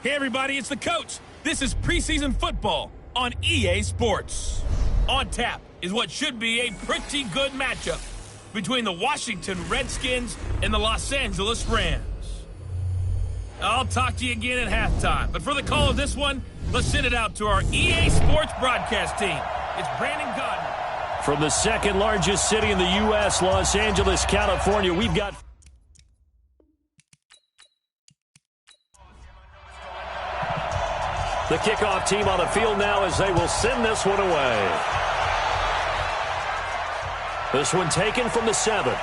Hey everybody, it's the coach. This is preseason football on EA Sports. On tap is what should be a pretty good matchup between the Washington Redskins and the Los Angeles Rams. I'll talk to you again at halftime, but for the call of this one, let's send it out to our EA Sports broadcast team. It's Brandon Godden. From the second largest city in the U.S., Los Angeles, California, we've got... The kickoff team on the field now as they will send this one away. This one taken from the 7.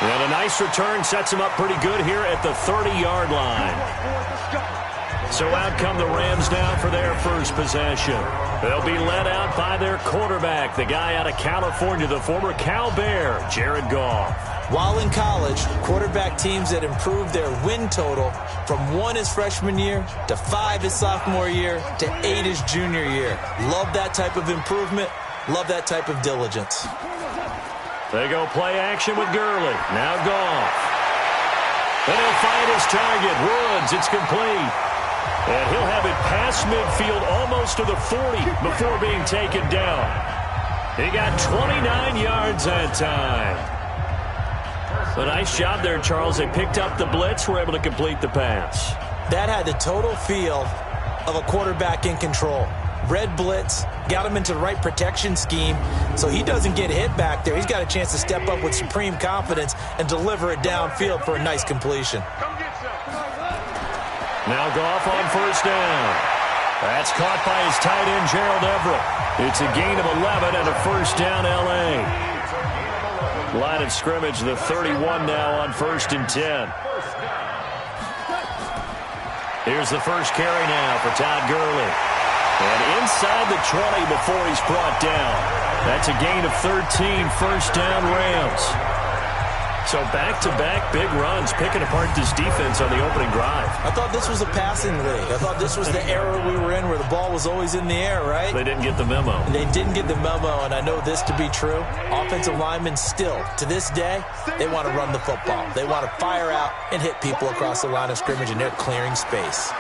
And a nice return sets him up pretty good here at the 30-yard line. So out come the Rams now for their first possession. They'll be led out by their quarterback, the guy out of California, the former Cal Bear, Jared Goff. While in college, quarterback teams that improved their win total from 1 his freshman year to 5 his sophomore year to 8 his junior year. Love that type of improvement. Love that type of diligence. They go play action with Gurley. Now Goff. And he'll find his target. Woods, it's complete. And he'll have it past midfield almost to the 40 before being taken down. He got 29 yards that time. A nice job there, Charles. They picked up the blitz, were able to complete the pass. That had the total feel of a quarterback in control. Red blitz, got him into the right protection scheme, so he doesn't get hit back there. He's got a chance to step up with supreme confidence and deliver it downfield for a nice completion. Now Goff on first down. That's caught by his tight end, Gerald Everett. It's a gain of 11 and a first down, L.A. Line of scrimmage, the 31 now on 1st and 10. Here's the first carry now for Todd Gurley. And inside the 20 before he's brought down. That's a gain of 13, first down Rams. So back-to-back big runs, picking apart this defense on the opening drive. I thought this was a passing league. I thought this was the era we were in where the ball was always in the air, right? They didn't get the memo. They didn't get the memo, and I know this to be true. Offensive linemen still, to this day, they want to run the football. They want to fire out and hit people across the line of scrimmage, and they're clearing space.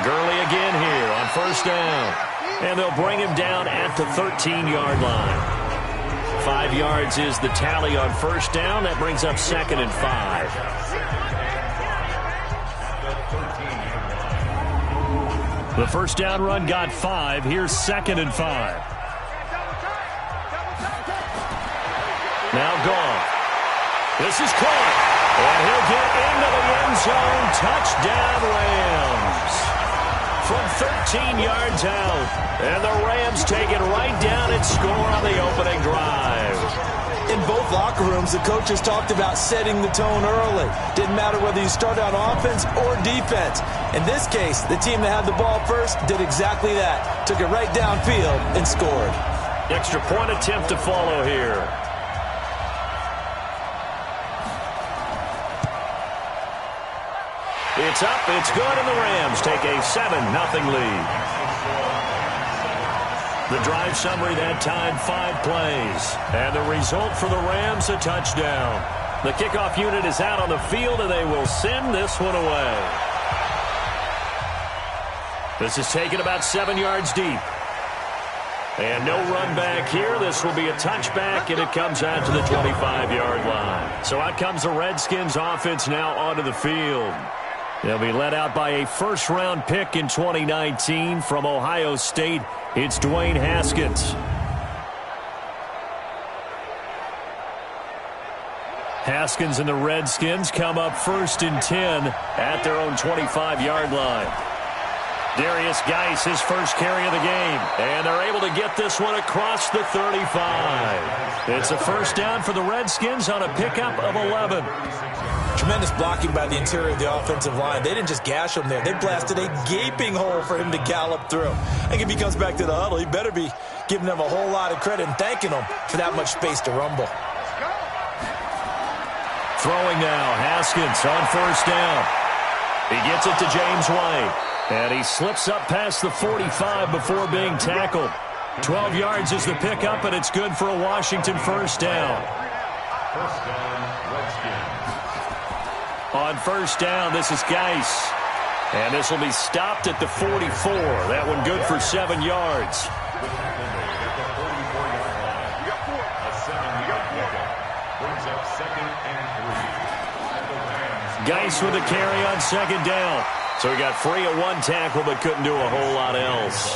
Gurley again here on first down. And they'll bring him down at the 13-yard line. 5 yards is the tally on first down. That brings up 2nd and 5. The first down run got 5. Here's 2nd and 5. Now Goff. This is caught. And he'll get into the end zone. Touchdown Rams. From 13 yards out. And the Rams take it right down and score on the opening drive. In both locker rooms, the coaches talked about setting the tone early. Didn't matter whether you started on offense or defense. In this case, the team that had the ball first did exactly that. Took it right downfield and scored. Extra point attempt to follow here. It's up, it's good, and the Rams take a 7-0 lead. The drive summary that time, 5 plays. And the result for the Rams, a touchdown. The kickoff unit is out on the field, and they will send this one away. This is taken about 7 yards deep. And no run back here. This will be a touchback, and it comes out to the 25-yard line. So out comes the Redskins offense now onto the field. They'll be led out by a first-round pick in 2019 from Ohio State. It's Dwayne Haskins. Haskins and the Redskins come up 1st and 10 at their own 25-yard line. Darius Geis, his first carry of the game. And they're able to get this one across the 35. It's a first down for the Redskins on a pickup of 11. Tremendous blocking by the interior of the offensive line. They didn't just gash him there. They blasted a gaping hole for him to gallop through. I think if he comes back to the huddle, he better be giving them a whole lot of credit and thanking them for that much space to rumble. Throwing now, Haskins on first down. He gets it to James White. And he slips up past the 45 before being tackled. 12 yards is the pickup, and it's good for a Washington first down. On first down, this is Geis. And this will be stopped at the 44. That one good for 7 yards. Geis with a carry on 2nd down. So he got free of 1 tackle but couldn't do a whole lot else.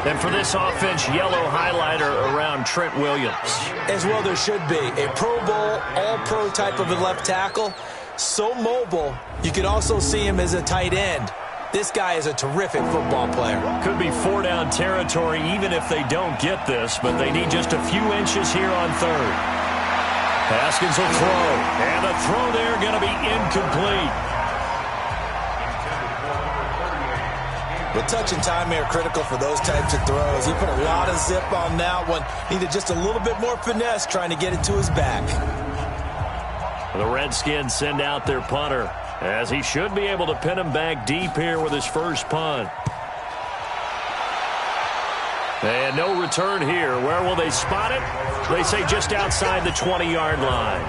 And for this offense, yellow highlighter around Trent Williams. As well there should be. A Pro Bowl, all-pro type of a left tackle. So mobile, you could also see him as a tight end. This guy is a terrific football player. Could be 4-down territory even if they don't get this, but they need just a few inches here on 3rd. Haskins will throw, and the throw there going to be incomplete. The touch and time are critical for those types of throws. He put a lot of zip on that one. Needed just a little bit more finesse trying to get it to his back. The Redskins send out their punter, as he should be able to pin him back deep here with his first punt. And no return here. Where will they spot it? They say just outside the 20-yard line.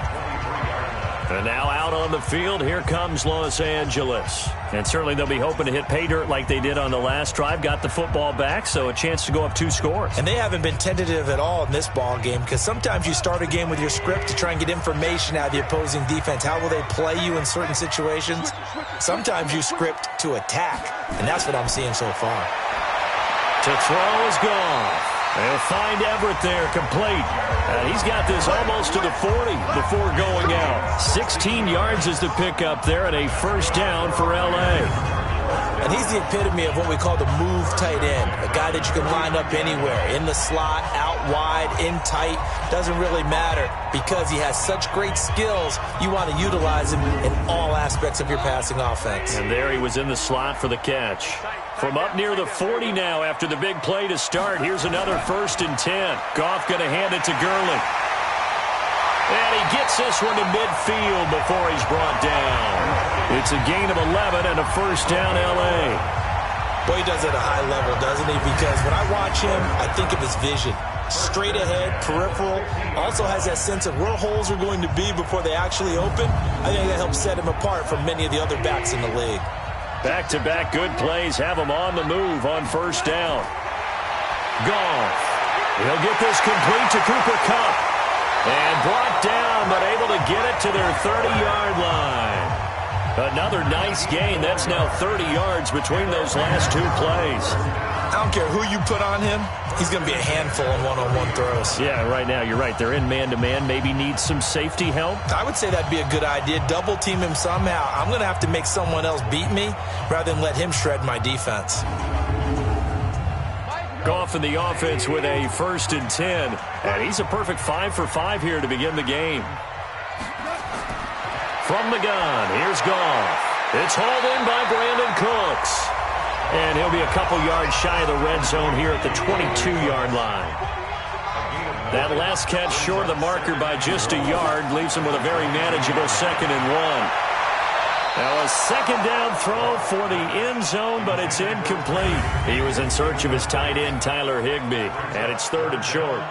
And now out on the field, here comes Los Angeles. And certainly they'll be hoping to hit pay dirt like they did on the last drive. Got the football back, so a chance to go up 2 scores. And they haven't been tentative at all in this ball game, because sometimes you start a game with your script to try and get information out of the opposing defense. How will they play you in certain situations? Sometimes you script to attack, and that's what I'm seeing so far. To throw is gone. They'll find Everett there, complete. And he's got this almost to the 40 before going out. 16 yards is the pickup there, and a first down for L.A. And he's the epitome of what we call the move tight end, a guy that you can line up anywhere, in the slot, out wide, in tight, doesn't really matter, because he has such great skills, you want to utilize him in all aspects of your passing offense. And there he was in the slot for the catch. From up near the 40 now after the big play to start, here's another 1st and 10. Goff going to hand it to Gurley. And he gets this one to midfield before he's brought down. It's a gain of 11 and a first down L.A. Boy, he does it at a high level, doesn't he? Because when I watch him, I think of his vision. Straight ahead, peripheral. Also has that sense of where holes are going to be before they actually open. I think that helps set him apart from many of the other backs in the league. Back-to-back good plays have him on the move on first down. Goff. He'll get this complete to Cooper Kupp. And brought down, but able to get it to their 30-yard line. Another nice gain. That's now 30 yards between those last 2 plays. I don't care who you put on him. He's going to be a handful in one-on-one throws. Yeah, right now, you're right. They're in man-to-man. Maybe needs some safety help. I would say that'd be a good idea. Double team him somehow. I'm going to have to make someone else beat me rather than let him shred my defense. Goff in the offense with a 1st and 10. And he's a perfect 5 for 5 here to begin the game. From the gun, here's Goff. It's hauled in by Brandon Cooks. And he'll be a couple yards shy of the red zone here at the 22-yard line. That last catch short of the marker by just a yard leaves him with a very manageable 2nd and 1. Now a 2nd down throw for the end zone, but it's incomplete. He was in search of his tight end, Tyler Higbee, and it's 3rd and short.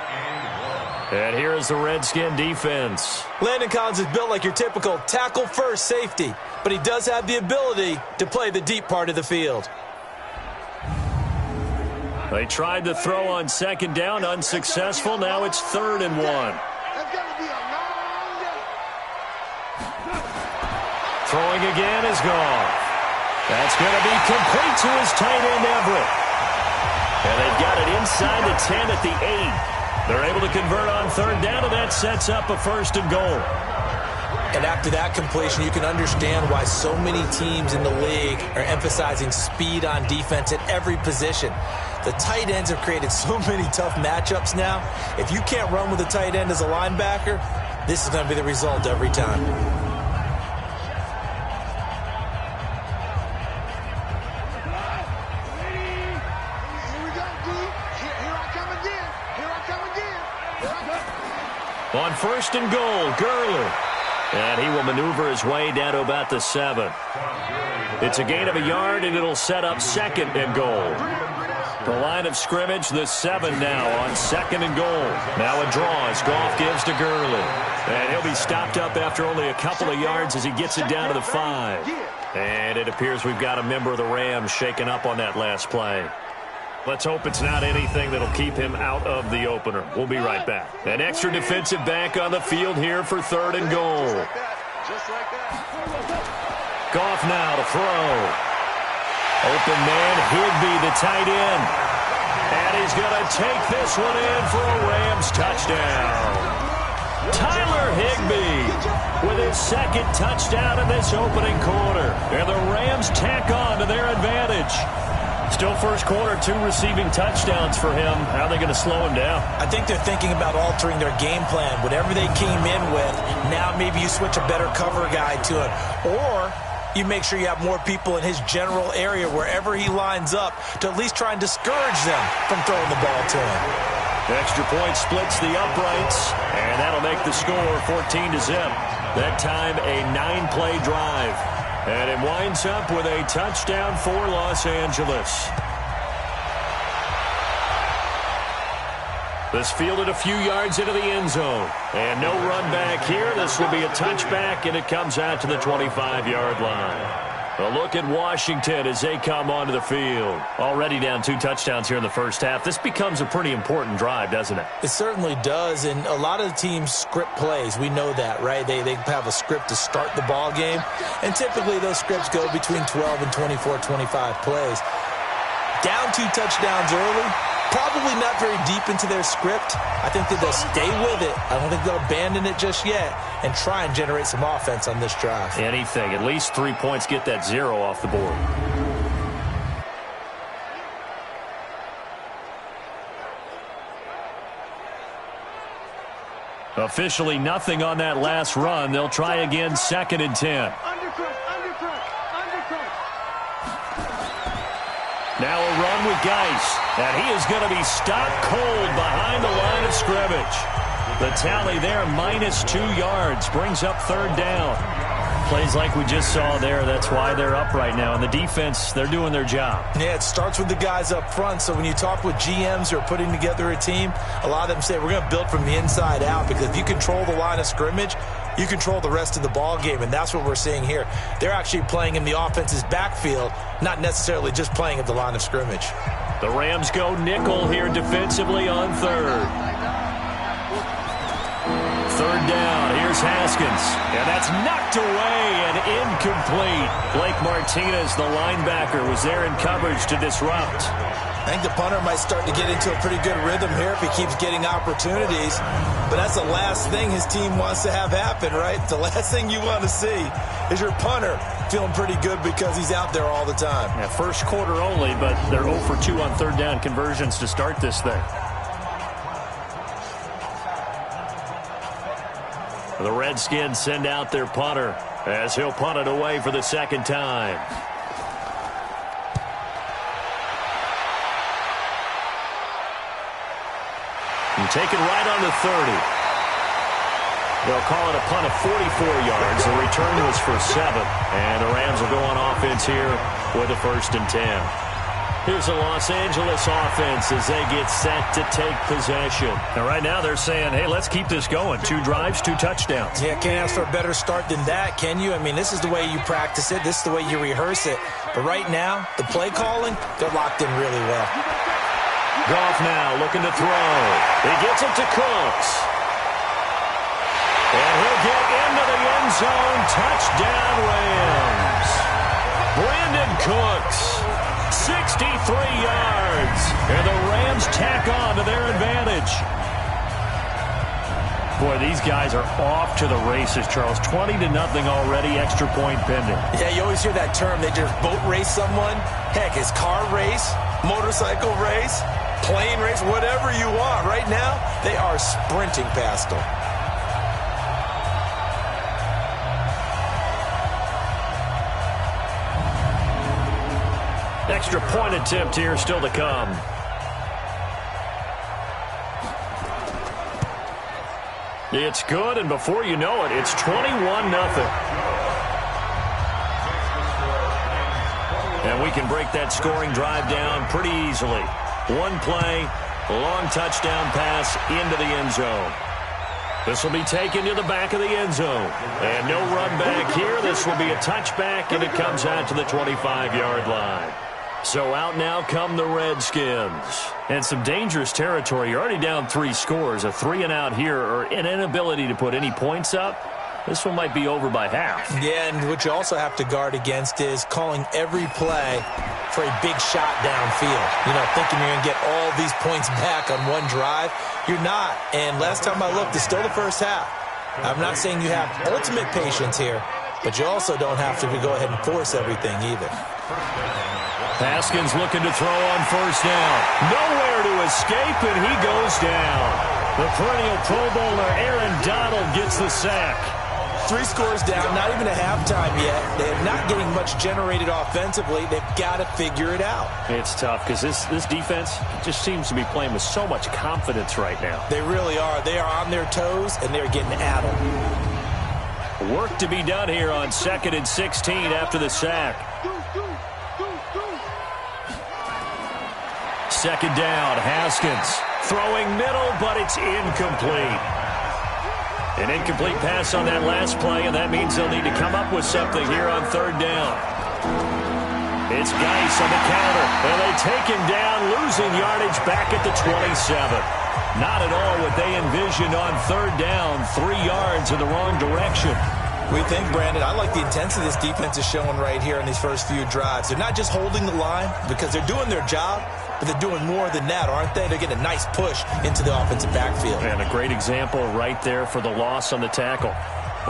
And here is the Redskin defense. Landon Collins is built like your typical tackle-first safety, but he does have the ability to play the deep part of the field. They tried to throw on 2nd down, unsuccessful. Now it's 3rd and 1. Throwing again is Goff. That's going to be complete to his tight end, Everett. And they've got it inside the 10 at the 8. They're able to convert on 3rd down, and that sets up a 1st and goal. And after that completion, you can understand why so many teams in the league are emphasizing speed on defense at every position. The tight ends have created so many tough matchups now. If you can't run with a tight end as a linebacker, this is going to be the result every time. On 1st and goal, Gurley. And he will maneuver his way down to about the 7. It's a gain of a yard, and it'll set up 2nd and goal. The line of scrimmage, the 7 now on 2nd and goal. Now a draw as Goff gives to Gurley. And he'll be stopped up after only a couple of yards as he gets it down to the 5. And it appears we've got a member of the Rams shaken up on that last play. Let's hope it's not anything that'll keep him out of the opener. We'll be right back. An extra defensive back on the field here for 3rd and goal. Goff now to throw. Open man, Higbee, the tight end. And he's going to take this one in for a Rams touchdown. Tyler Higbee with his 2nd touchdown in this opening quarter. And the Rams tack on to their advantage. Still first quarter, 2 receiving touchdowns for him. How are they going to slow him down? I think they're thinking about altering their game plan. Whatever they came in with, now maybe you switch a better cover guy to it. Or you make sure you have more people in his general area wherever he lines up to at least try and discourage them from throwing the ball to him. Extra point splits the uprights, and that'll make the score 14-0. That time a 9-play drive. And it winds up with a touchdown for Los Angeles. This fielded a few yards into the end zone. And no run back here. This will be a touchback, and it comes out to the 25-yard line. A look at Washington as they come onto the field. Already down 2 touchdowns here in the first half. This becomes a pretty important drive, doesn't it? It certainly does, and a lot of the teams script plays. We know that, right? They have a script to start the ball game, and typically those scripts go between 12 and 24, 25 plays. Down 2 touchdowns early, probably not very deep into their script. I think that they'll stay with it. I don't think they'll abandon it just yet and try and generate some offense on this drive. Anything. At least 3 points, get that 0 off the board. Officially nothing on that last run. They'll try again, 2nd and 10. Now a run with Geis, and he is going to be stopped cold behind the line of scrimmage. The tally there, -2 yards, brings up 3rd down. Plays like we just saw there, that's why they're up right now. And the defense, they're doing their job. Yeah, it starts with the guys up front. So when you talk with GMs who are putting together a team, a lot of them say we're going to build from the inside out, because if you control the line of scrimmage, you control the rest of the ball game, and that's what we're seeing here. They're actually playing in the offense's backfield, not necessarily just playing at the line of scrimmage. The Rams go nickel here defensively on 3rd. 3rd down, here's Haskins, and that's knocked away and incomplete. Blake Martinez, the linebacker, was there in coverage to disrupt. I think the punter might start to get into a pretty good rhythm here if he keeps getting opportunities. But that's the last thing his team wants to have happen, right? The last thing you want to see is your punter feeling pretty good because he's out there all the time. Yeah, first quarter only, but they're 0 for 2 on 3rd down conversions to start this thing. The Redskins send out their punter as he'll punt it away for the 2nd time. And taken right on the 30. They'll call it a punt of 44 yards. The return was for 7. And the Rams will go on offense here with a 1st and 10. Here's the Los Angeles offense as they get set to take possession. And right now they're saying, hey, let's keep this going. 2 drives, 2 touchdowns. Yeah, can't ask for a better start than that, can you? I mean, this is the way you practice it. This is the way you rehearse it. But right now, the play calling, they're locked in really well. Goff now looking to throw. He gets it to Cooks. And he'll get into the end zone. Touchdown, Rams. Brandon Cooks, 63 yards. And the Rams tack on to their advantage. Boy, these guys are off to the races, Charles. 20-0 already, extra point pending. Yeah, you always hear that term. They just boat race someone. Heck, it's car race, motorcycle race, plane race, whatever you want. Right now, they are sprinting past them. Extra point attempt here still to come. It's good, and before you know it, it's 21-0. And we can break that scoring drive down pretty easily. 1 play, long touchdown pass into the end zone. This will be taken to the back of the end zone. And no run back here. This will be a touchback, and it comes out to the 25-yard line. So out now come the Redskins. And some dangerous territory. You're already down 3 scores. A 3-and-out here, or an inability to put any points up. This one might be over by half. Yeah, and what you also have to guard against is calling every play for a big shot downfield. You know, thinking you're going to get all these points back on one drive. You're not. And last time I looked, it's still the first half. I'm not saying you have ultimate patience here, but you also don't have to go ahead and force everything either. Haskins looking to throw on first down. Nowhere to escape, and he goes down. The perennial Pro Bowler Aaron Donald gets the sack. 3 scores down, not even a halftime yet. They're not getting much generated offensively. They've got to figure it out. It's tough because this defense just seems to be playing with so much confidence right now. They really are. They are on their toes, and they're getting at them. Work to be done here on 2nd and 16 after the sack. 2nd down, Haskins throwing middle, but it's incomplete. An incomplete pass on that last play, and that means they'll need to come up with something here on 3rd down. It's Geis on the counter, and they take him down, losing yardage back at the 27. Not at all what they envisioned on 3rd down, 3 yards in the wrong direction. We think, Brandon, I like the intensity this defense is showing right here in these first few drives. They're not just holding the line because they're doing their job, but they're doing more than that, aren't they? They're getting a nice push into the offensive backfield. And a great example right there for the loss on the tackle.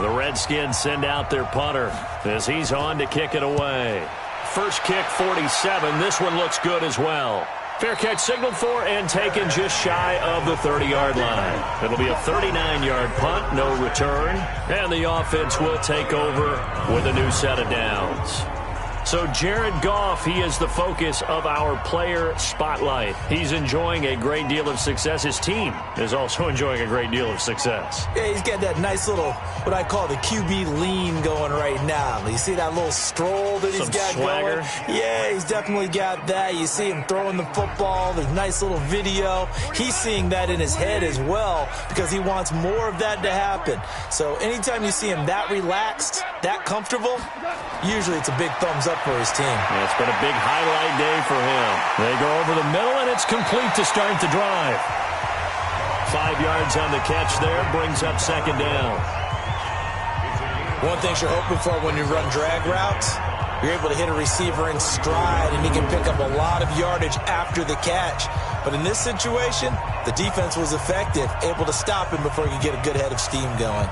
The Redskins send out their punter as he's on to kick it away. First kick, 47. This one looks good as well. Fair catch signaled for and taken just shy of the 30-yard line. It'll be a 39-yard punt, no return. And the offense will take over with a new set of downs. So Jared Goff, he is the focus of our player spotlight. He's enjoying a great deal of success. His team is also enjoying a great deal of success. Yeah, he's got that nice little, what I call the QB lean going right now. You see that little stroll that he's got swagger going? Yeah, he's definitely got that. You see him throwing the football, the nice little video. He's seeing that in his head as well because he wants more of that to happen. So anytime you see him that relaxed, that comfortable, usually it's a big thumbs up for his team. Yeah, it's been a big highlight day for him. They go over the middle, and it's complete to start the drive. 5 yards on the catch there, brings up 2nd down. One thing you're hoping for when you run drag routes, you're able to hit a receiver in stride, and he can pick up a lot of yardage after the catch. But in this situation, the defense was effective, able to stop him before he could get a good head of steam going.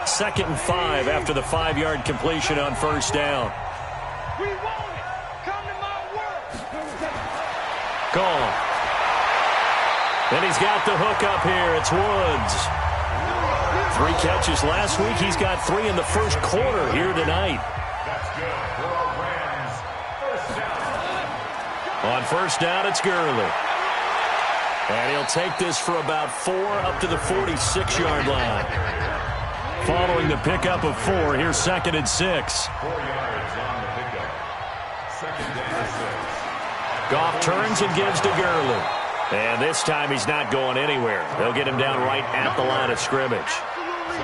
Second and 5 after the 5-yard completion on first down. We want it. Come to my work. Gone. And he's got the hook up here. It's Woods. 3 catches last week. He's got 3 in the first quarter here tonight. That's good for our Rams. First down. On first down, it's Gurley. And he'll take this for about 4 up to the 46-yard line. Following the pickup of 4, here's 2nd and 6. 4 yards on the pickup. 2nd down 6. Goff turns and gives to Gurley. And this time he's not going anywhere. They'll get him down right at the line of scrimmage.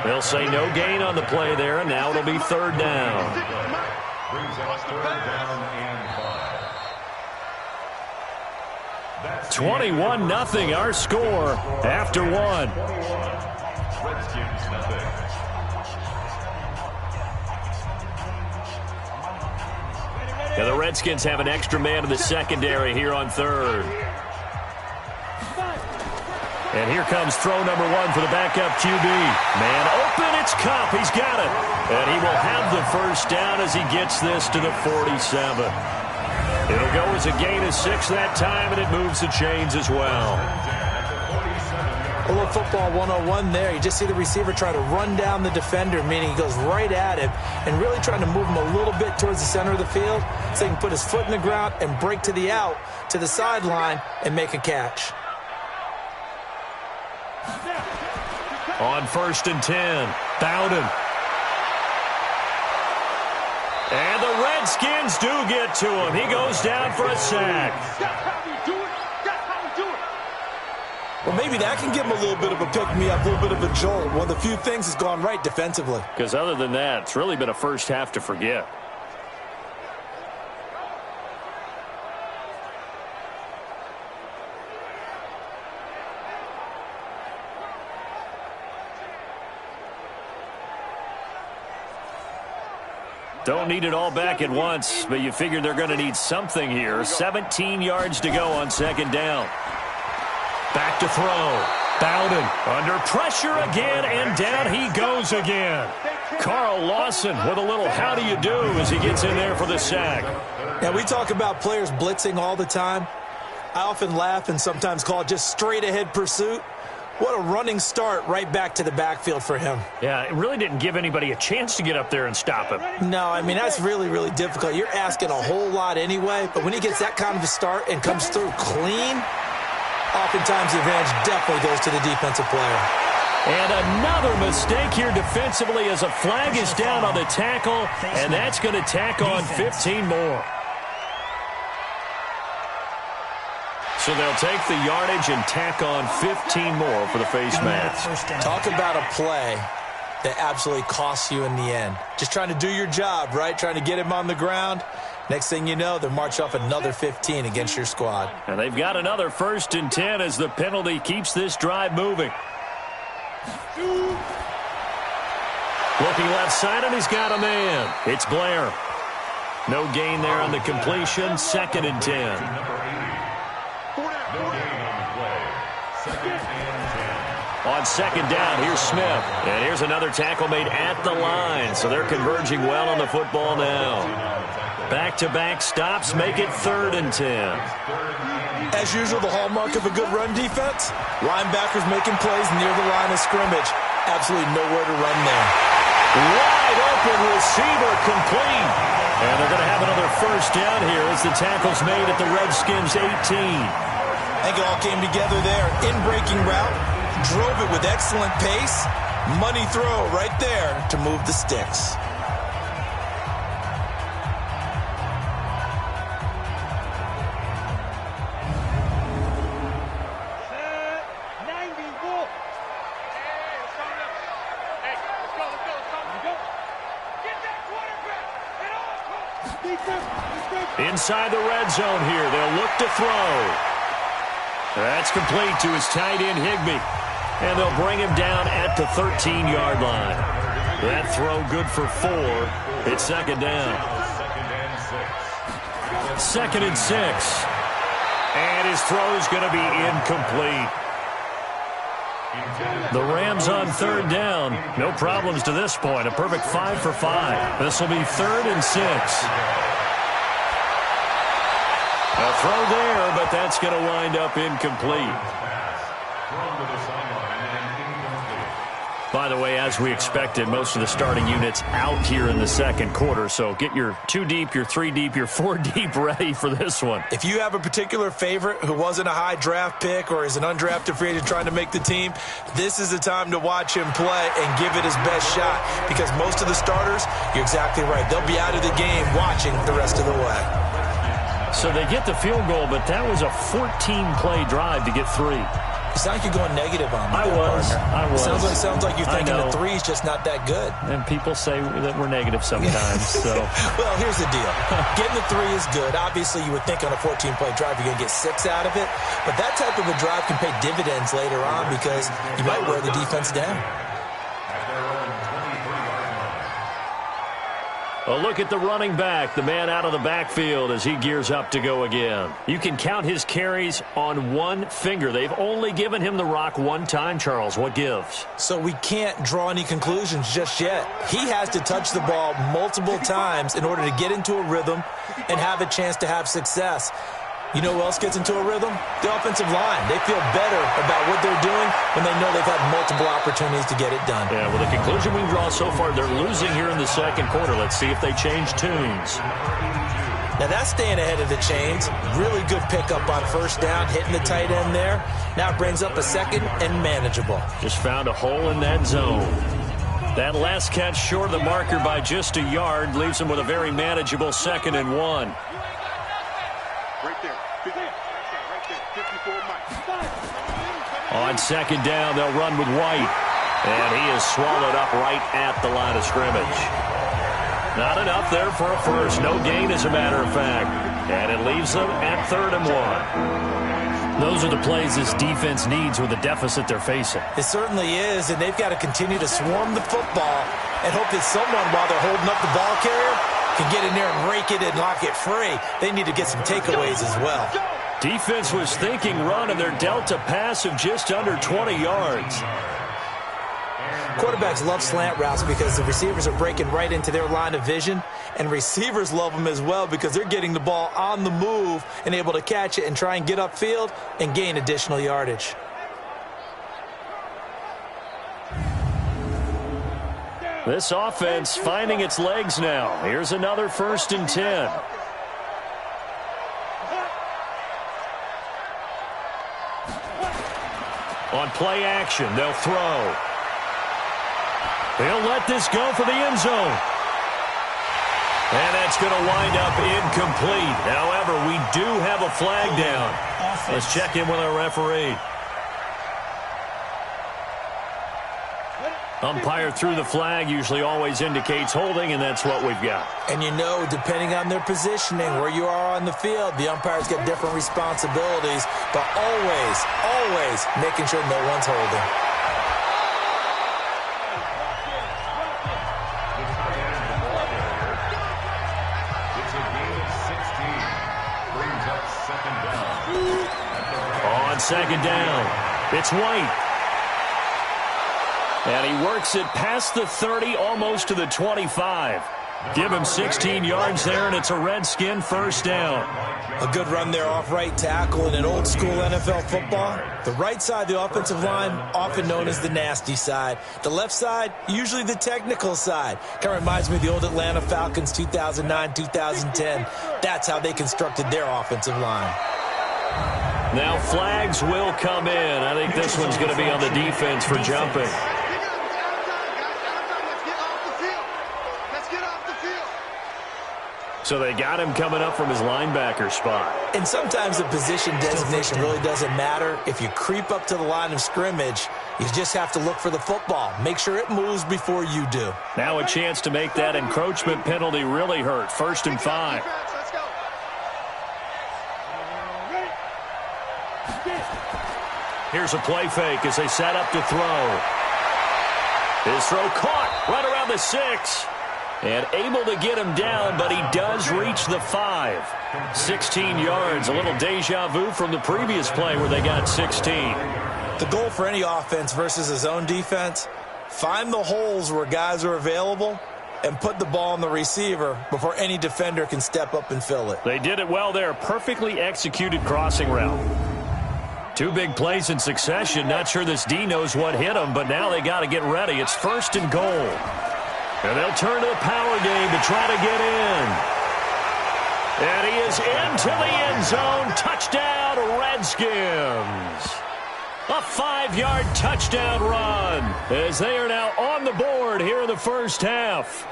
They'll say no gain on the play there, and now it'll be 3rd down. Brings us 3rd down and 5. 21-0 our score after 1. Redskins nothing. And the Redskins have an extra man in the secondary here on 3rd. And here comes throw number 1 for the backup QB. Man open, it's Kupp. He's got it. And he will have the first down as he gets this to the 47. It'll go as a gain of 6 that time, and it moves the chains as well. A little football 101 there. You just see the receiver try to run down the defender, meaning he goes right at him and really trying to move him a little bit towards the center of the field so he can put his foot in the ground and break to the out, to the sideline, and make a catch. On 1st and 10, Bowden. Redskins do get to him. He goes down for a sack. That's how we do it. That's how we do it. Well, maybe that can give him a little bit of a pick-me-up, a little bit of a jolt. One of the few things that's gone right defensively. Because other than that, it's really been a first half to forget. Don't need it all back at once, but you figure they're going to need something here. 17 yards to go on second down. Back to throw. Bowden under pressure again, and down he goes again. Carl Lawson with a little how do you do as he gets in there for the sack. Now, we talk about players blitzing all the time. I often laugh and sometimes call it just straight-ahead pursuit. What a running start right back to the backfield for him. Yeah, it really didn't give anybody a chance to get up there and stop him. No, I mean, that's really, really difficult. You're asking a whole lot anyway, but when he gets that kind of a start and comes through clean, oftentimes the advantage definitely goes to the defensive player. And another mistake here defensively as a flag is down on the tackle, and that's going to tack on 15 more. So they'll take the yardage and tack on 15 more for the face mask. Talk about a play that absolutely costs you in the end. Just trying to do your job, right? Trying to get him on the ground. Next thing you know, they'll march off another 15 against your squad. And they've got another 1st and 10 as the penalty keeps this drive moving. Looking left side, and he's got a man. It's Blair. No gain there on the completion. 2nd and 10. On 2nd down, here's Smith. And here's another tackle made at the line. So they're converging well on the football now. Back-to-back stops make it 3rd and 10. As usual, the hallmark of a good run defense, linebackers making plays near the line of scrimmage. Absolutely nowhere to run there. Wide open receiver complete. And they're going to have another 1st down here as the tackle's made at the Redskins 18. I think it all came together there. In-breaking route, drove it with excellent pace. Money throw right there to move the sticks. Inside the red zone here, they'll look to throw. That's complete to his tight end, Higbee. And they'll bring him down at the 13-yard line. That throw good for 4. It's 2nd down. 2nd and 6. And his throw's going to be incomplete. The Rams on 3rd down. No problems to this point. A perfect 5 for 5. This will be 3rd and 6. A throw there, but that's going to wind up incomplete. By the way, as we expected, most of the starting units out here in the 2nd quarter, so get your 2 deep, your 3 deep, your 4 deep ready for this one. If you have a particular favorite who wasn't a high draft pick or is an undrafted free agent trying to make the team, this is the time to watch him play and give it his best shot, because most of the starters, you're exactly right, they'll be out of the game watching the rest of the way. So they get the field goal, but that was a 14-play drive to get 3. It's like you're going negative on me. I was. Sounds like you're thinking the 3's just not that good. And people say that we're negative sometimes. So. Well, here's the deal. Getting the 3 is good. Obviously, you would think on a 14-play drive you're going to get 6 out of it. But that type of a drive can pay dividends later on because you might wear the defense down. A look at the running back, the man out of the backfield as he gears up to go again. You can count his carries on 1 finger. They've only given him the rock 1 time, Charles. What gives? So we can't draw any conclusions just yet. He has to touch the ball multiple times in order to get into a rhythm and have a chance to have success. You know who else gets into a rhythm? The offensive line. They feel better about what they're doing when they know they've had multiple opportunities to get it done. Yeah, well, the conclusion we draw so far, they're losing here in the 2nd quarter. Let's see if they change tunes. Now, that's staying ahead of the chains. Really good pickup on 1st down, hitting the tight end there. Now it brings up a 2nd and manageable. Just found a hole in that zone. That last catch short of the marker by just a yard leaves him with a very manageable 2nd and 1. Right there. 54 Mike. On 2nd down, they'll run with White. And he is swallowed up right at the line of scrimmage. Not enough there for a first. No gain, as a matter of fact. And it leaves them at 3rd and 1. Those are the plays this defense needs with the deficit they're facing. It certainly is, and they've got to continue to swarm the football and hope that someone, while they're holding up the ball carrier, can get in there and rake it and lock it free. They need to get some takeaways as well. Defense was thinking run, and they're dealt a pass of just under 20 yards. Quarterbacks love slant routes because the receivers are breaking right into their line of vision, and receivers love them as well because they're getting the ball on the move and able to catch it and try and get upfield and gain additional yardage. This offense finding its legs now. Here's another 1st and 10. On play action, they'll throw. They'll let this go for the end zone. And that's going to wind up incomplete. However, we do have a flag down. Let's check in with our referee. Umpire threw the flag, usually always indicates holding, and that's what we've got. And you know, depending on their positioning, where you are on the field, the umpire's got different responsibilities, but always making sure no one's holding. It's a gain of 16. Brings up 2nd down. On 2nd down, it's White. And he works it past the 30, almost to the 25. Give him 16 yards there, and it's a Redskin 1st down. A good run there off right tackle in an old-school NFL football. The right side, the offensive line, often known as the nasty side. The left side, usually the technical side. Kind of reminds me of the old Atlanta Falcons 2009-2010. That's how they constructed their offensive line. Now flags will come in. I think this one's going to be on the defense for jumping. So they got him coming up from his linebacker spot. And sometimes the position designation really doesn't matter. If you creep up to the line of scrimmage, you just have to look for the football. Make sure it moves before you do. Now a chance to make that encroachment penalty really hurt. 1st and 5. Here's a play fake as they set up to throw. His throw caught right around the 6. And able to get him down, but he does reach the 5. 16 yards, a little deja vu from the previous play where they got 16. The goal for any offense versus a zone defense, find the holes where guys are available and put the ball on the receiver before any defender can step up and fill it. They did it well there. Perfectly executed crossing route. 2 big plays in succession. Not sure this D knows what hit him, but now they got to get ready. It's 1st and goal. And they'll turn to the power game to try to get in. And he is into the end zone. Touchdown, Redskins. A 5-yard touchdown run as they are now on the board here in the first half.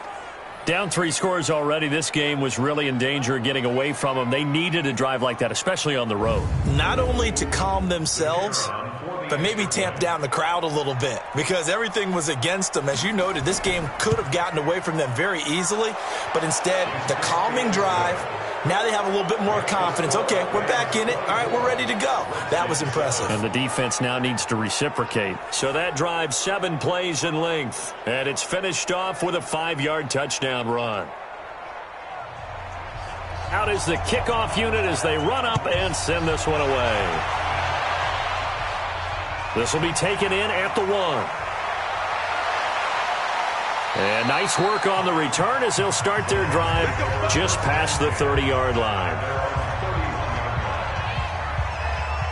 Down 3 scores already. This game was really in danger of getting away from them. They needed a drive like that, especially on the road. Not only to calm themselves, but maybe tamp down the crowd a little bit because everything was against them. As you noted, this game could have gotten away from them very easily, but instead, the calming drive, now they have a little bit more confidence. Okay, we're back in it. All right, we're ready to go. That was impressive. And the defense now needs to reciprocate. So that drive 7 plays in length, and it's finished off with a 5-yard touchdown run. Out is the kickoff unit as they run up and send this one away. This will be taken in at the 1. And nice work on the return as they'll start their drive just past the 30-yard line.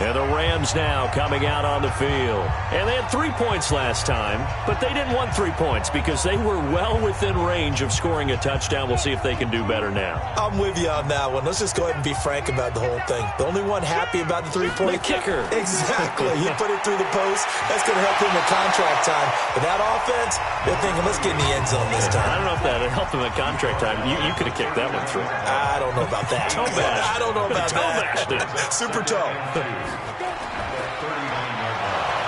And the Rams now coming out on the field. And they had 3 points last time, but they didn't want 3 points because they were well within range of scoring a touchdown. We'll see if they can do better now. I'm with you on that one. Let's just go ahead and be frank about the whole thing. The only one happy about the 3-point kicker. Exactly. He put it through the post. That's going to help him with contract time. But that offense, they're thinking, let's get in the end zone this time. I don't know if that helped him at contract time. You could have kicked that one through. I don't know about that. Toe bash. I don't know about that. Super toe.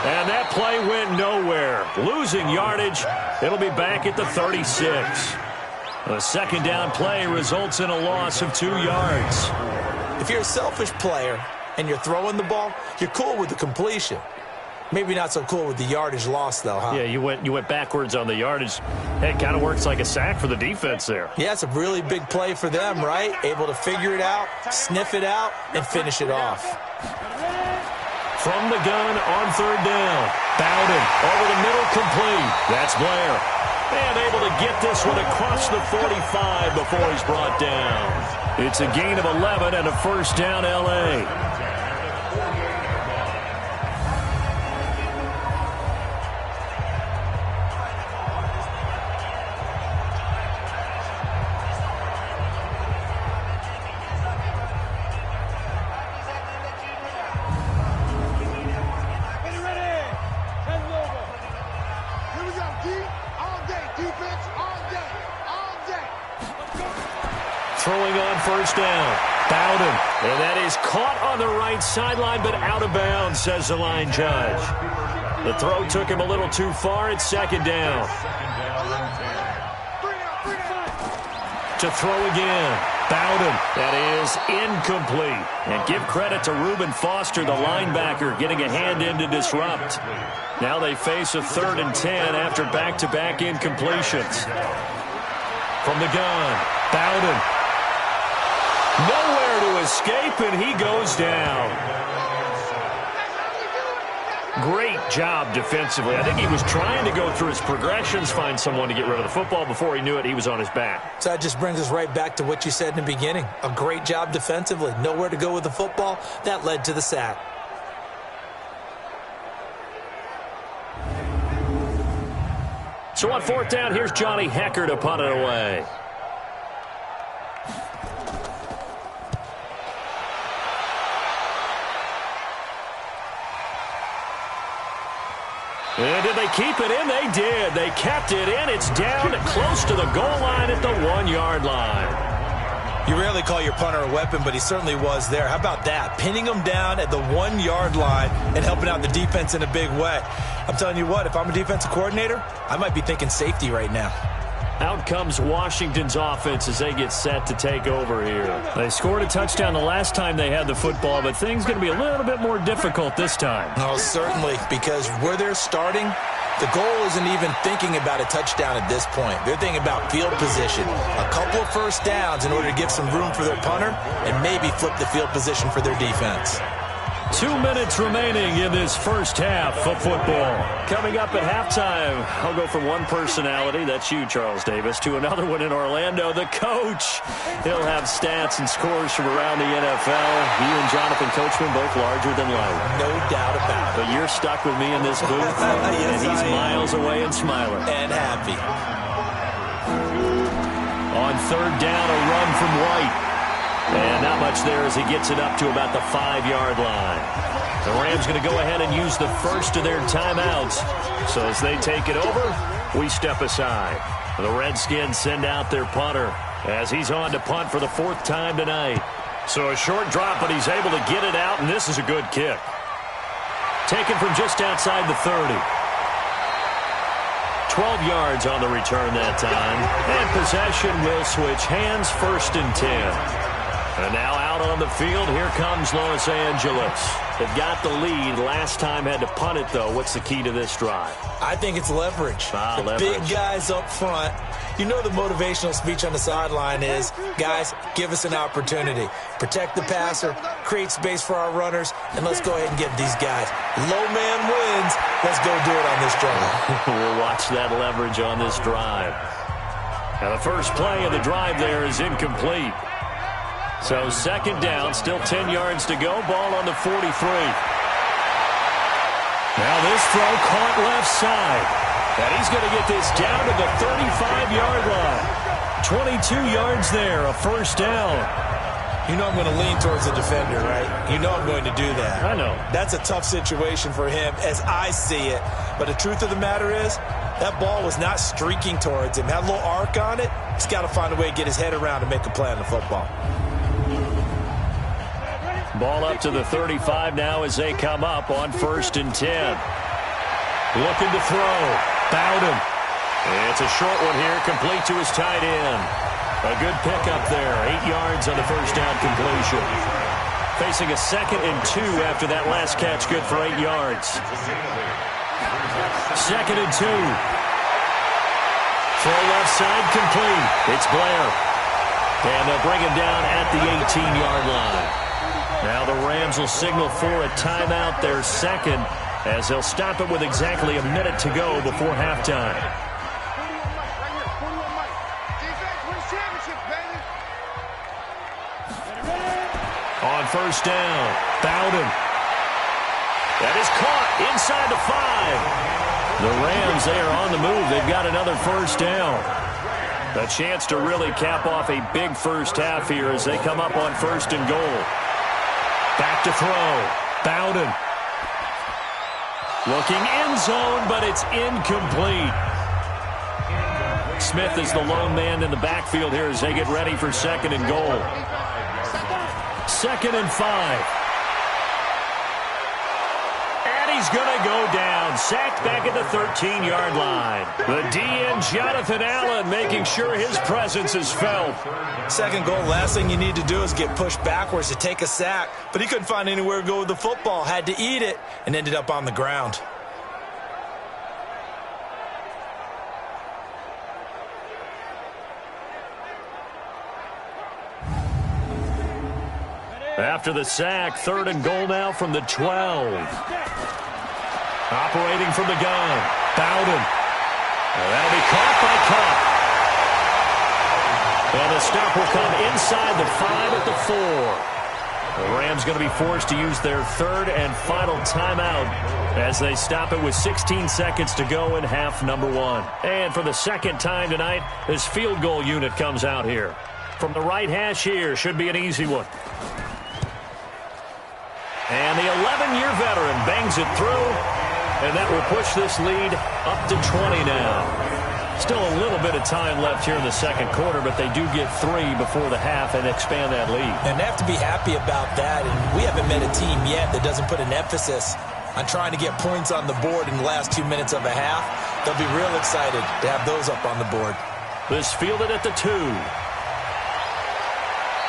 And that play went nowhere. Losing yardage. It'll be back at the 36. A second down play results in a loss of 2 yards. If you're a selfish player and you're throwing the ball, you're cool with the completion. Maybe not so cool with the yardage loss, though, huh? Yeah, you went backwards on the yardage. It kind of works like a sack for the defense there. Yeah, it's a really big play for them, right? Able to figure it out, sniff it out, and finish it off. From the gun on third down. Bowden over the middle, complete. That's Blair. And able to get this one across the 45 before he's brought down. It's a gain of 11 and a first down, L.A. Throwing on first down. Bowden. And that is caught on the right sideline, but out of bounds, says the line judge. The throw took him a little too far. It's second down. To throw again. Bowden. That is incomplete. And give credit to Reuben Foster, the linebacker, getting a hand in to disrupt. Now they face a 3rd and 10 after back-to-back incompletions. From the gun. Bowden. Nowhere to escape, and he goes down. Great job defensively. I think he was trying to go through his progressions, find someone to get rid of the football. Before he knew it, he was on his back. So that just brings us right back to what you said in the beginning. A great job defensively. Nowhere to go with the football. That led to the sack. So on 4th down, here's Johnny Hecker to punt it away. And did they keep it in? They did. They kept it in. It's down close to the goal line at the 1-yard line. You rarely call your punter a weapon, but he certainly was there. How about that? Pinning him down at the 1-yard line and helping out the defense in a big way. I'm telling you what, if I'm a defensive coordinator, I might be thinking safety right now. Out comes Washington's offense as they get set to take over here. They scored a touchdown the last time they had the football, but things going to be a little bit more difficult this time. Oh, certainly, because where they're starting, the goal isn't even thinking about a touchdown at this point. They're thinking about field position. A couple of first downs in order to give some room for their punter and maybe flip the field position for their defense. 2 minutes remaining in this first half of football. Coming up at halftime, I'll go from one personality, that's you, Charles Davis, to another one in Orlando, the coach. He'll have stats and scores from around the NFL. You and Jonathan Coachman both larger than life. No doubt about it. But you're stuck with me in this booth, Yes, and he's miles away and smiling. And happy. On 3rd down, a run from White. And not much there as he gets it up to about the 5-yard line. The Rams going to go ahead and use the first of their timeouts. So as they take it over, we step aside. The Redskins send out their punter as he's on to punt for the 4th time tonight. So a short drop, but he's able to get it out, and this is a good kick. Taken from just outside the 30. 12 yards on the return that time. And possession will switch hands, 1st and 10. And now out on the field, here comes Los Angeles. They've got the lead. Last time had to punt it, though. What's the key to this drive? I think it's leverage. Leverage. Big guys up front. You know the motivational speech on the sideline is, guys, give us an opportunity. Protect the passer, create space for our runners, and let's go ahead and get these guys. Low man wins. Let's go do it on this drive. We'll watch that leverage on this drive. Now the first play of the drive there is incomplete. So 2nd down, still 10 yards to go. Ball on the 43. Now this throw caught left side. And he's going to get this down to the 35-yard line. 22 yards there, a first down. You know I'm going to lean towards the defender, right? You know I'm going to do that. I know. That's a tough situation for him as I see it. But the truth of the matter is, that ball was not streaking towards him. Had a little arc on it. He's got to find a way to get his head around and make a play on the football. Ball up to the 35 now as they come up on 1st and 10. Looking to throw. Bowden. It's a short one here, complete to his tight end. A good pickup there, 8 yards on the first down completion. Facing a 2nd and 2 after that last catch, good for 8 yards. 2nd and 2. Throw left side complete. It's Blair. And they'll bring him down at the 18-yard line. Now the Rams will signal for a timeout, their second, as they'll stop it with exactly a minute to go before halftime. On first down, Bowden. That is caught inside the 5. The Rams, they are on the move. They've got another first down. A chance to really cap off a big first half here as they come up on 1st and goal. Back to throw. Bowden. Looking end zone, but it's incomplete. Smith is the lone man in the backfield here as they get ready for 2nd and goal. 2nd and 5. And he's going to go down. Sacked back at the 13-yard line. The DN, Jonathan Allen, making sure his presence is felt. 2nd goal, last thing you need to do is get pushed backwards to take a sack. But he couldn't find anywhere to go with the football. Had to eat it and ended up on the ground. After the sack, 3rd and goal now from the 12. Operating from the gun, Bowden. And that'll be caught by Cup. And the stop will come inside the 5 at the 4. The Rams going to be forced to use their 3rd and final timeout as they stop it with 16 seconds to go in half number 1. And for the 2nd time tonight, this field goal unit comes out here. From the right hash here, should be an easy one. And the 11-year veteran bangs it through, and that will push this lead up to 20 now. Still a little bit of time left here in the 2nd quarter, but they do get 3 before the half and expand that lead. And they have to be happy about that, and we haven't met a team yet that doesn't put an emphasis on trying to get points on the board in the last 2 minutes of a half. They'll be real excited to have those up on the board. This fielded at the 2.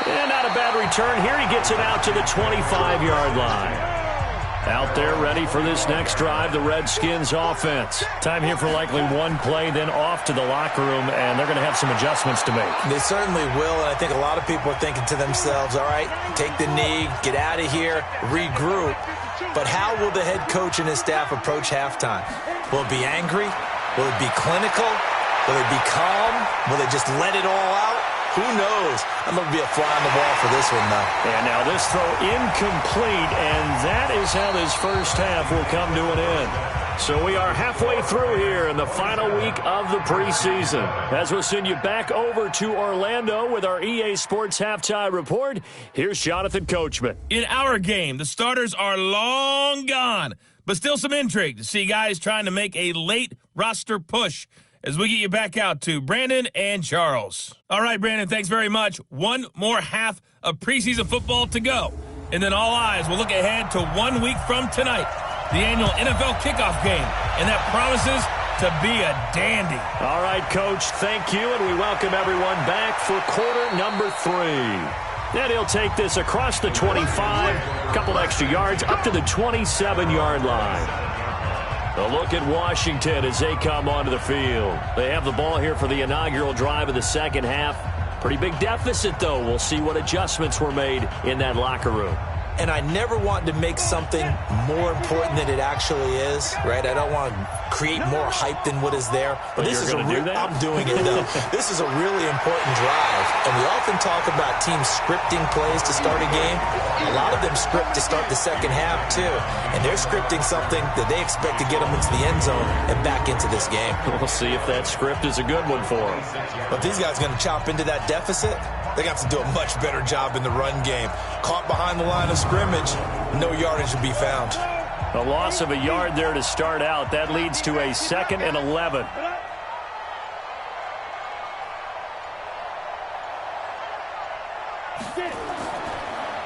And not a bad return here. He gets it out to the 25-yard line. Out there ready for this next drive, the Redskins offense. Time here for likely one play, then off to the locker room, and they're going to have some adjustments to make. They certainly will, and I think a lot of people are thinking to themselves, all right, take the knee, get out of here, regroup. But how will the head coach and his staff approach halftime? Will it be angry? Will it be clinical? Will it be calm? Will they just let it all out? Who knows? I'm going to be a fly on the wall for this one, though. And now this throw incomplete, and that is how this first half will come to an end. So we are halfway through here in the final week of the preseason. As we'll send you back over to Orlando with our EA Sports Halftime Report, here's Jonathan Coachman. In our game, the starters are long gone, but still some intrigue to see guys trying to make a late roster push as we get you back out to Brandon and Charles. All right, Brandon, thanks very much. One more half of preseason football to go. And then all eyes will look ahead to 1 week from tonight, the annual NFL kickoff game. And that promises to be a dandy. All right, Coach, thank you, and we welcome everyone back for quarter number 3. And he'll take this across the 25, a couple extra yards, up to the 27-yard line. A look at Washington as they come onto the field. They have the ball here for the inaugural drive of the second half. Pretty big deficit, though. We'll see what adjustments were made in that locker room. and I never want to make something more important than it actually is, right? I don't want to create more hype than what is there. But this is I'm doing it, though. This is a really important drive, and we often talk about teams scripting plays to start a game. A lot of them script to start the second half, too, and they're scripting something that they expect to get them into the end zone and back into this game. We'll see if that script is a good one for them. But these guys are going to chop into that deficit. They got to do a much better job in the run game. Caught behind the line of scrimmage, no yardage to be found. A loss of a yard there to start out. That leads to a 2nd and 11.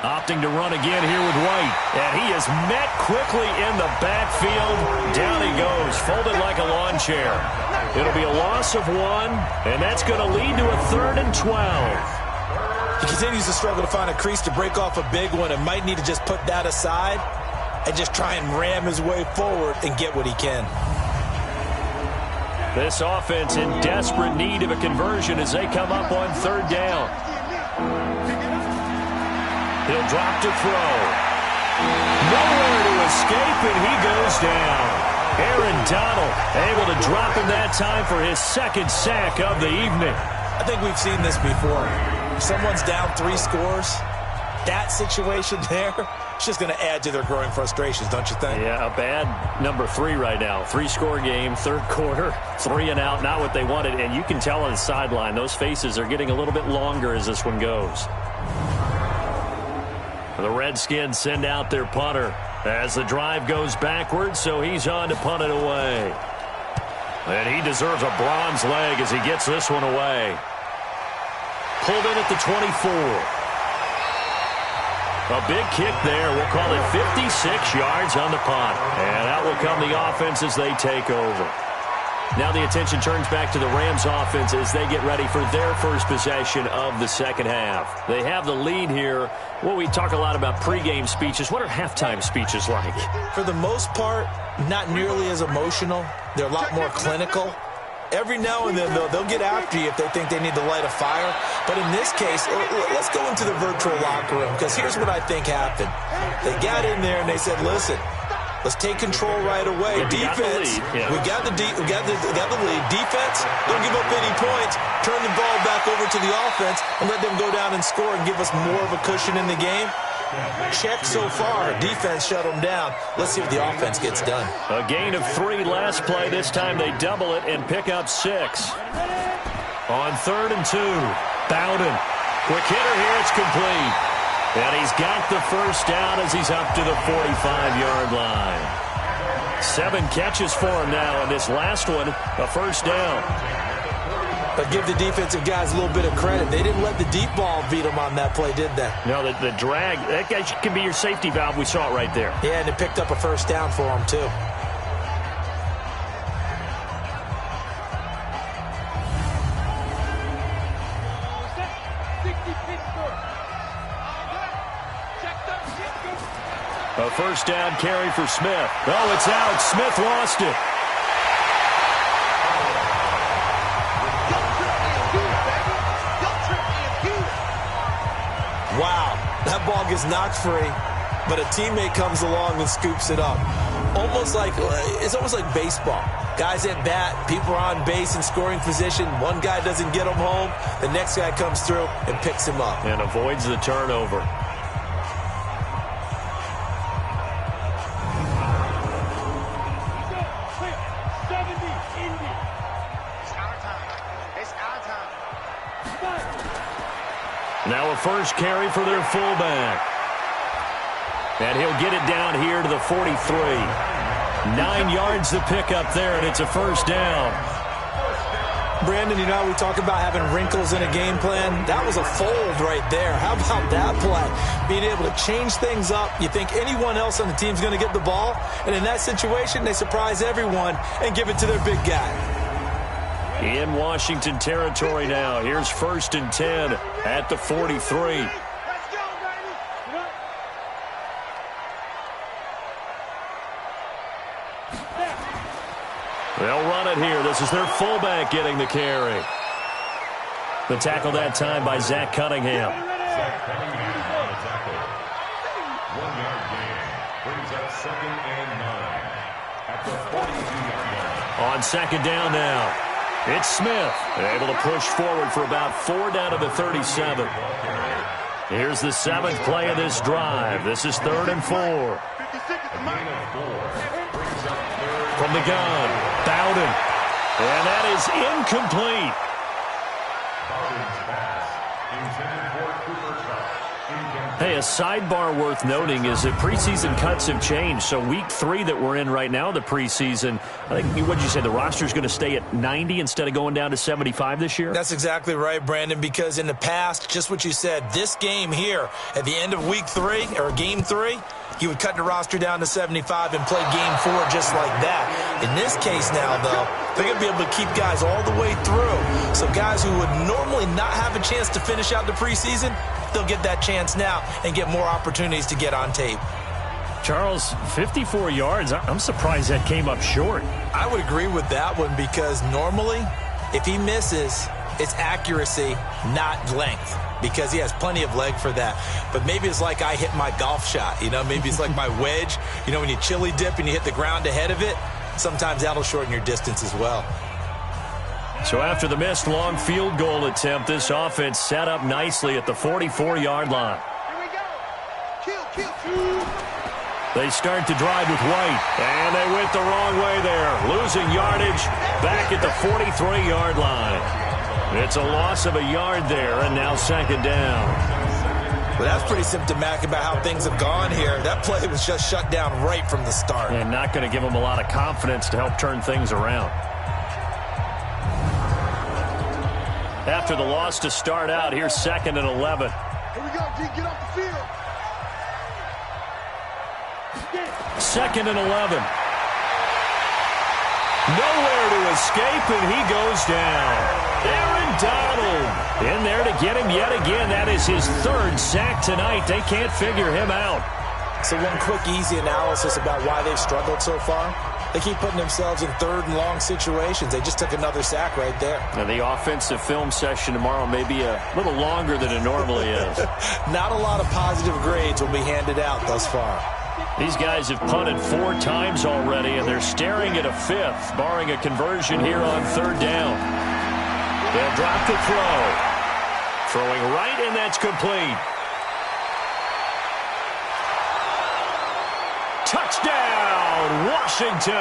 Opting to run again here with White. And he is met quickly in the backfield. Down he goes, folded like a lawn chair. It'll be a loss of 1, and that's going to lead to a 3rd and 12. He continues to struggle to find a crease to break off a big one and might need to just put that aside and just try and ram his way forward and get what he can. This offense in desperate need of a conversion as they come up on 3rd down. He'll drop to throw. Nowhere to escape, and he goes down. Aaron Donald able to drop him that time for his 2nd sack of the evening. I think we've seen this before. If someone's down 3 scores, that situation there, it's just going to add to their growing frustrations, don't you think? Yeah, a bad number 3 right now. 3-score game, 3rd quarter, 3 and out, not what they wanted. And you can tell on the sideline, those faces are getting a little bit longer as this one goes. The Redskins send out their punter as the drive goes backwards, so he's on to punt it away. And he deserves a bronze leg as he gets this one away. Pulled in at the 24. A big kick there. We'll call it 56 yards on the punt. And out will come the offense as they take over. Now the attention turns back to the Rams offense as they get ready for their first possession of the second half. They have the lead here. Well, we talk a lot about pregame speeches. What are halftime speeches like? For the most part, not nearly as emotional. They're a lot more clinical. Every now and then, though, they'll get after you if they think they need to light a fire. But in this case, let's go into the virtual locker room, because here's what I think happened. They got in there and they said, listen, let's take control right away. Defense, we got the lead. Defense, don't give up any points. Turn the ball back over to the offense and let them go down and score and give us more of a cushion in the game. Check so far. Defense shut them down. Let's see what the offense gets done. A gain of 3 last play. This time they double it and pick up 6. On 3rd and 2, Bowden. Quick hitter here. It's complete. And he's got the first down as he's up to the 45-yard line. 7 catches for him now, and this last one, a first down. But give the defensive guys a little bit of credit. They didn't let the deep ball beat them on that play, did they? No, the drag, that guy can be your safety valve. We saw it right there. Yeah, and it picked up a first down for them, too. A first down carry for Smith. Oh, it's out. Smith lost it. Wow, that ball gets knocked free, but a teammate comes along and scoops it up. It's almost like baseball. Guys at bat, people are on base in scoring position. One guy doesn't get him home. The next guy comes through and picks him up. And avoids the turnover. Now a first carry for their fullback. And he'll get it down here to the 43. 9 yards to pick up there, and it's a first down. Brandon, you know, we talk about having wrinkles in a game plan. That was a fold right there. How about that play? Being able to change things up. You think anyone else on the team's going to get the ball, and in that situation, they surprise everyone and give it to their big guy. In Washington territory now. Here's 1st and 10 at the 43. They'll run it here. This is their fullback getting the carry. The tackle that time by Zach Cunningham. Zach Cunningham on the tackle. 1 Second and 9 at the 42-yard line. On second down now, it's Smith, able to push forward for about 4 down to the 37. Here's the 7th play of this drive. This is 3rd and 4. From the gun, Bowden. And that is incomplete. Bowden's pass intended for Cooper Kupp. Hey, a sidebar worth noting is that preseason cuts have changed. So week 3 that we're in right now, the preseason, I think, what did you say, the roster's going to stay at 90 instead of going down to 75 this year? That's exactly right, Brandon, because in the past, just what you said, this game here, at the end of week 3, or game 3, you would cut the roster down to 75 and play game 4 just like that. In this case now, though, they're going to be able to keep guys all the way through. So guys who would normally not have a chance to finish out the preseason, they'll get that chance now and get more opportunities to get on tape. Charles, 54 yards. I'm surprised that came up short. I would agree with that one because normally, if he misses, it's accuracy, not length, because he has plenty of leg for that. But maybe it's like I hit my golf shot, maybe it's like my wedge. When you chili dip and you hit the ground ahead of it, sometimes that'll shorten your distance as well. So after the missed long field goal attempt, this offense set up nicely at the 44-yard line. Here we go. Kill. They start to drive with White, and they went the wrong way there, losing yardage back at the 43-yard line. It's a loss of a yard there, and now second down. Well, that's pretty symptomatic about how things have gone here. That play was just shut down right from the start. And not going to give them a lot of confidence to help turn things around. After the loss to start out, here's 2nd and 11. Here we go, G. Get off the field. 2nd and 11. Nowhere to escape, and he goes down. Aaron Donald in there to get him yet again. That is his 3rd sack tonight. They can't figure him out. So one quick, easy analysis about why they've struggled so far. They keep putting themselves in 3rd and long situations. They just took another sack right there. Now, the offensive film session tomorrow may be a little longer than it normally is. Not a lot of positive grades will be handed out thus far. These guys have punted 4 times already, and they're staring at a 5th, barring a conversion here on 3rd down. They'll drop the throw. Throwing right, and that's complete. Touchdown, Washington.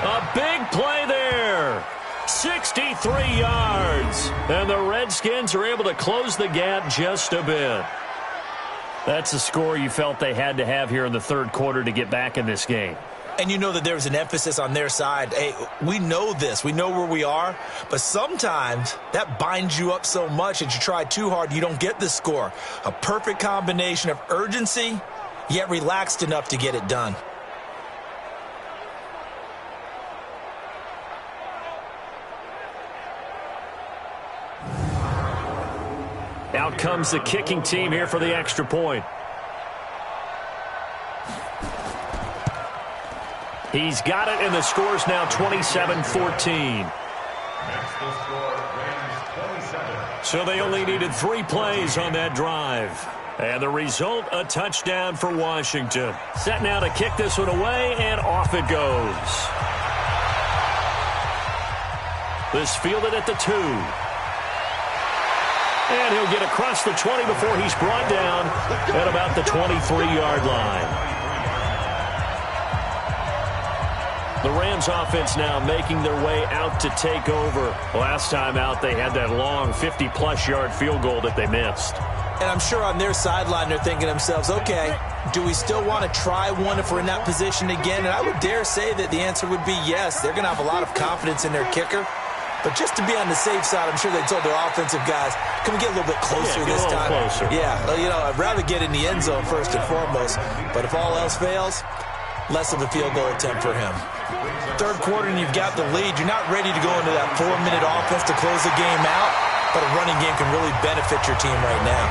A big play there. 63 yards. And the Redskins are able to close the gap just a bit. That's a score you felt they had to have here in the 3rd quarter to get back in this game. And you know that there was an emphasis on their side. Hey, we know this. We know where we are. But sometimes that binds you up so much that you try too hard, you don't get the score. A perfect combination of urgency, yet relaxed enough to get it done. Out comes the kicking team here for the extra point. He's got it, and the score's now 27-14. So they only needed 3 plays on that drive. And the result, a touchdown for Washington. Set now to kick this one away, and off it goes. This fielded at the 2. And he'll get across the 20 before he's brought down at about the 23-yard line. The Rams offense now making their way out to take over. Last time out, they had that long 50-plus yard field goal that they missed. And I'm sure on their sideline they're thinking to themselves, okay, do we still want to try one if we're in that position again? And I would dare say that the answer would be yes. They're going to have a lot of confidence in their kicker. But just to be on the safe side, I'm sure they told their offensive guys, can we get a little bit closer this time? Closer. Yeah, I'd rather get in the end zone first and foremost. But if all else fails, less of a field goal attempt for him. 3rd quarter and you've got the lead. You're not ready to go into that 4-minute offense to close the game out, but a running game can really benefit your team right now.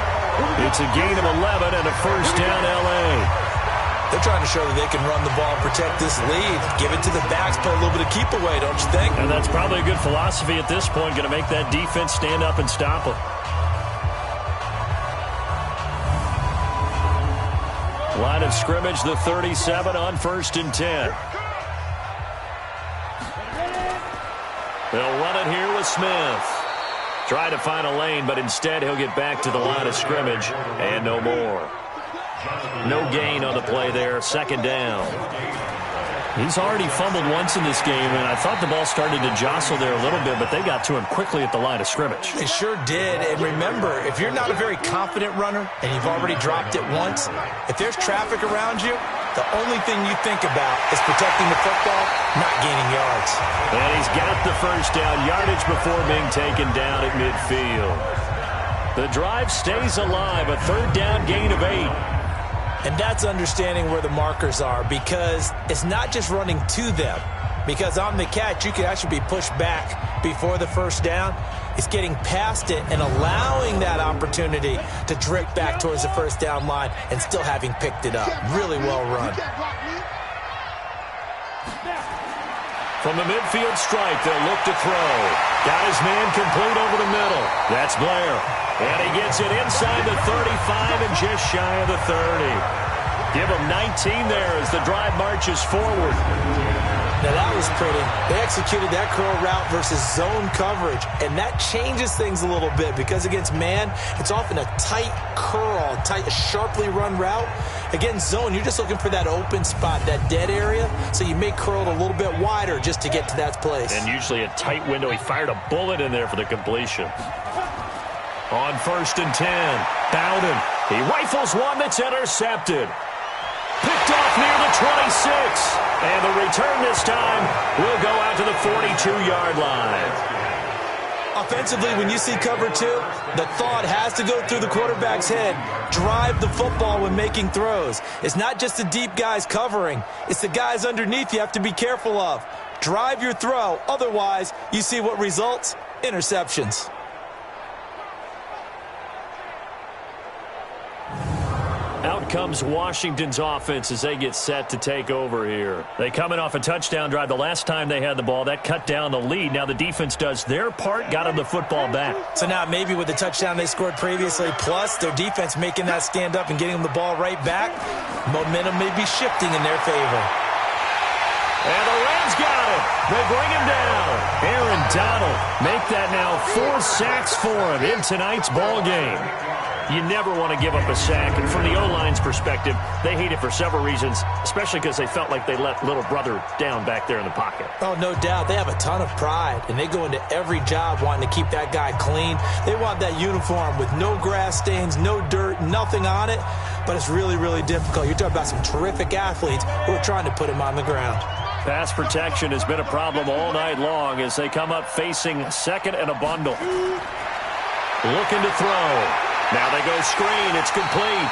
It's a gain of 11 and a 1st down L.A. They're trying to show that they can run the ball, protect this lead, give it to the backs, play a little bit of keep away, don't you think? And that's probably a good philosophy at this point, going to make that defense stand up and stop them. Line of scrimmage, the 37 on 1st and 10. They'll run it here with Smith. Try to find a lane, but instead he'll get back to the line of scrimmage and no more. No gain on the play there. 2nd down. He's already fumbled once in this game, and I thought the ball started to jostle there a little bit, but they got to him quickly at the line of scrimmage. They sure did. And remember, if you're not a very confident runner and you've already dropped it once, if there's traffic around you, the only thing you think about is protecting the football, not gaining yards. And he's got the 1st down yardage before being taken down at midfield. The drive stays alive, a 3rd down gain of 8. And that's understanding where the markers are, because it's not just running to them. Because on the catch, you can actually be pushed back before the 1st down. It's getting past it and allowing that opportunity to drift back towards the 1st down line and still having picked it up. Really well run. From the midfield stripe, they'll look to throw. Got his man complete over the middle. That's Blair. And he gets it inside the 35 and just shy of the 30. Give him 19 there as the drive marches forward. Now that was pretty. They executed that curl route versus zone coverage, and that changes things a little bit because against man, it's often a tight curl, sharply run route. Against zone, you're just looking for that open spot, that dead area, so you may curl it a little bit wider just to get to that place. And usually a tight window. He fired a bullet in there for the completion. On 1st and 10, Bowden. He rifles one that's intercepted. Picked off near the 26. And the return this time will go out to the 42-yard line. Offensively, when you see cover 2, the thought has to go through the quarterback's head. Drive the football when making throws. It's not just the deep guys covering. It's the guys underneath you have to be careful of. Drive your throw. Otherwise, you see what results? Interceptions. Out comes Washington's offense as they get set to take over here. They coming off a touchdown drive the last time they had the ball. That cut down the lead. Now the defense does their part, got them the football back. So now maybe with the touchdown they scored previously, plus their defense making that stand up and getting them the ball right back, momentum may be shifting in their favor. And the Rams got him. They bring him down. Aaron Donald make that now 4 sacks for him in tonight's ball game. You never want to give up a sack. And from the O-line's perspective, they hate it for several reasons, especially because they felt like they let little brother down back there in the pocket. Oh, no doubt. They have a ton of pride, and they go into every job wanting to keep that guy clean. They want that uniform with no grass stains, no dirt, nothing on it. But it's really, really difficult. You're talking about some terrific athletes who are trying to put him on the ground. Pass protection has been a problem all night long as they come up facing 2nd and a bundle. Looking to throw. Now they go screen. It's complete.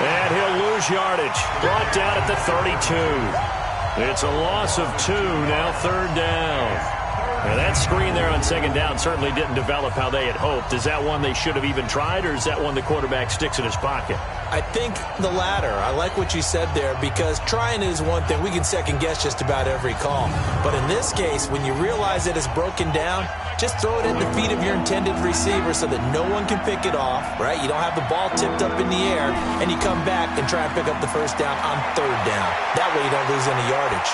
And he'll lose yardage. Brought down at the 32. It's a loss of 2. Now 3rd down. Now that screen there on 2nd down certainly didn't develop how they had hoped. Is that one they should have even tried, or is that one the quarterback sticks in his pocket? I think the latter. I like what you said there, because trying is one thing. We can second-guess just about every call. But in this case, when you realize that it's broken down, just throw it at the feet of your intended receiver so that no one can pick it off, right? You don't have the ball tipped up in the air, and you come back and try and pick up the 1st down on 3rd down. That way you don't lose any yardage.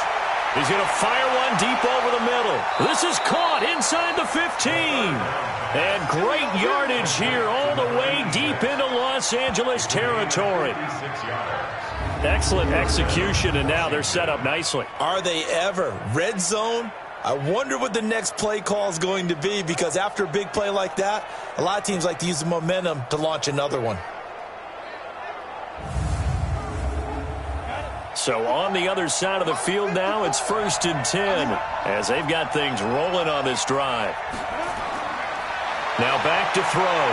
He's going to fire one deep over the middle. This is caught inside the 15. And great yardage here all the way deep into Los Angeles territory. Excellent execution, and now they're set up nicely. Are they ever? Red zone? I wonder what the next play call is going to be, because after a big play like that, a lot of teams like to use the momentum to launch another one. So on the other side of the field now, it's 1st and 10 as they've got things rolling on this drive. Now back to throw.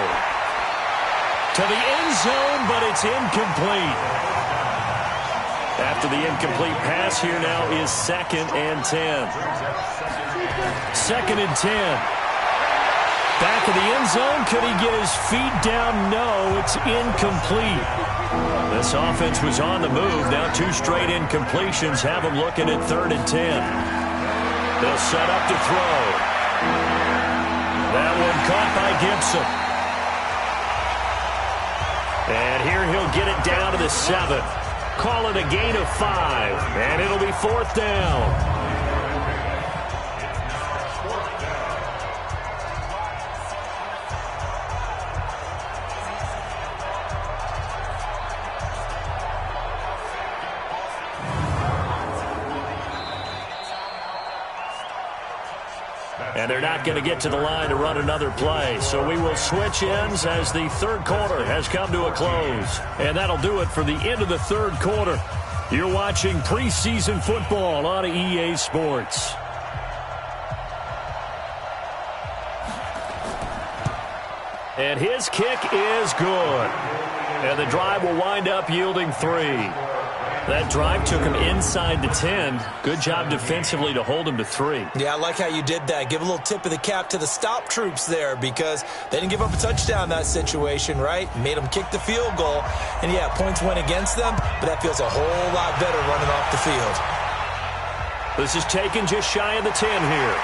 To the end zone, but it's incomplete. After the incomplete pass, here now is 2nd and 10. 2nd and 10. Back of the end zone. Could he get his feet down? No, it's incomplete. This offense was on the move. Now 2 straight incompletions have them looking at 3rd and 10. They'll set up to throw. That one caught by Gibson. And here he'll get it down to the 7. Call it a gain of 5, and it'll be 4th down. And they're not going to get to the line to run another play. So we will switch ends as the third quarter has come to a close. And that'll do it for the end of the third quarter. You're watching preseason football on EA Sports. And his kick is good. And the drive will wind up yielding 3. That drive took him inside the 10. Good job defensively to hold him to 3. Yeah, I like how you did that. Give a little tip of the cap to the stop troops there because they didn't give up a touchdown in that situation, right? Made them kick the field goal. And, yeah, points went against them, but that feels a whole lot better running off the field. This is taken just shy of the 10 here.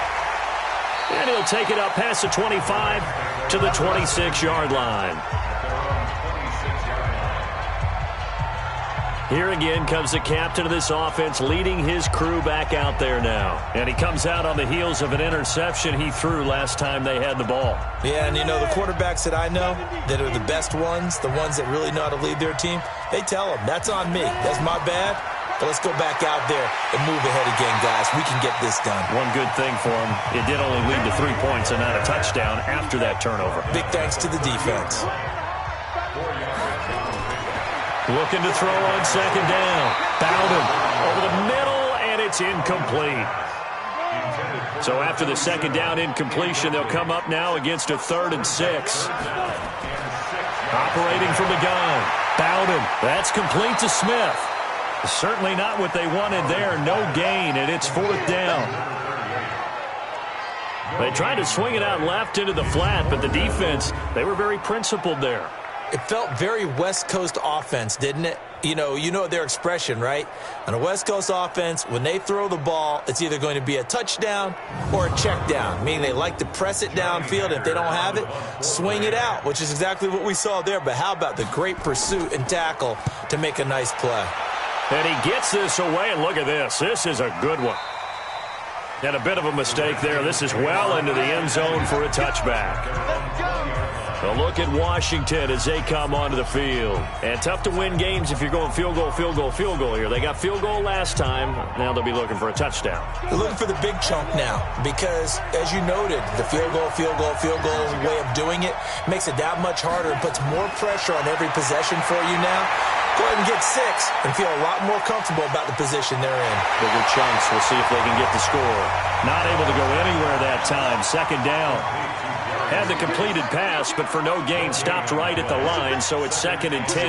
And he'll take it up past the 25 to the 26-yard line. Here again comes the captain of this offense leading his crew back out there now. And he comes out on the heels of an interception he threw last time they had the ball. Yeah, and you know, the quarterbacks that I know that are the best ones, the ones that really know how to lead their team, they tell them, that's on me. That's my bad. But let's go back out there and move ahead again, guys. We can get this done. One good thing for him, it did only lead to 3 points and not a touchdown after that turnover. Big thanks to the defense. Looking to throw on second down. Bowden over the middle, and it's incomplete. So after the second down incompletion, they'll come up now against a 3rd and 6. Operating from the gun. Bowden, that's complete to Smith. Certainly not what they wanted there. No gain, and it's 4th down. They tried to swing it out left into the flat, but the defense, they were very principled there. It felt very West Coast offense, didn't it? You know their expression, right? On a West Coast offense, when they throw the ball, it's either going to be a touchdown or a check down, meaning they like to press it downfield. If they don't have it, swing it out, which is exactly what we saw there. But how about the great pursuit and tackle to make a nice play? And he gets this away, and look at this. This is a good one. And a bit of a mistake there. This is well into the end zone for a touchback. A look at Washington as they come onto the field. And tough to win games if you're going field goal, field goal, field goal here. They got field goal last time. Now they'll be looking for a touchdown. They're looking for the big chunk now because, as you noted, the field goal way of doing it makes it that much harder and puts more pressure on every possession for you now. Go ahead and get 6 and feel a lot more comfortable about the position they're in. Bigger chunks. We'll see if they can get the score. Not able to go anywhere that time. Second down. Had the completed pass, but for no gain, stopped right at the line, so it's 2nd and 10.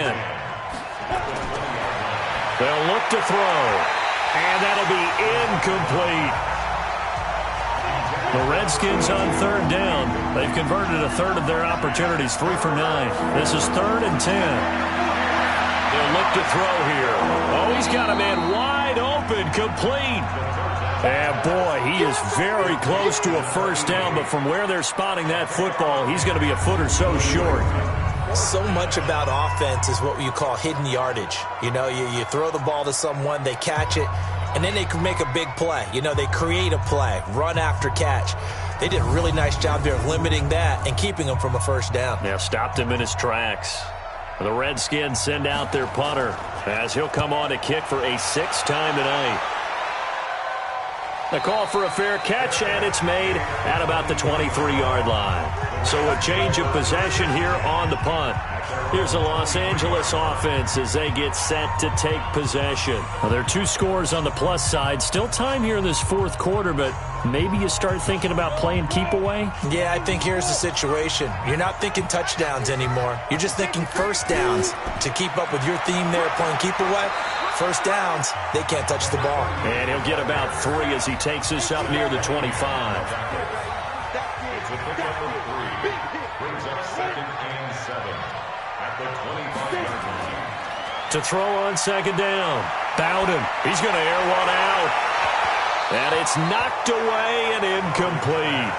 They'll look to throw, and that'll be incomplete. The Redskins on 3rd down. They've converted a 1/3 of their opportunities, 3 for 9. This is 3rd and 10. They'll look to throw here. Oh, he's got a man wide open, complete. And, boy, he is very close to a 1st down, but from where they're spotting that football, he's going to be a foot or so short. So much about offense is what you call hidden yardage. You know, you throw the ball to someone, they catch it, and then they can make a big play. You know, they create a play, run after catch. They did a really nice job there of limiting that and keeping him from a 1st down. Yeah, stopped him in his tracks. The Redskins send out their punter as he'll come on to kick for a 6th time tonight. The call for a fair catch, and it's made at about the 23-yard line. So a change of possession here on the punt. Here's the Los Angeles offense as they get set to take possession. Well, there are 2 scores on the plus side. Still time here in this 4th quarter, but maybe you start thinking about playing keep away? Yeah, I think here's the situation. You're not thinking touchdowns anymore. You're just thinking 1st downs to keep up with your theme there playing keep away. 1st downs, they can't touch the ball. And he'll get about 3 as he takes this up near the 25. It's a pickup for 3. Brings up 2nd and 7 at the 25-yard line. To throw on 2nd down. Bowden. He's going to air one out. And it's knocked away and incomplete.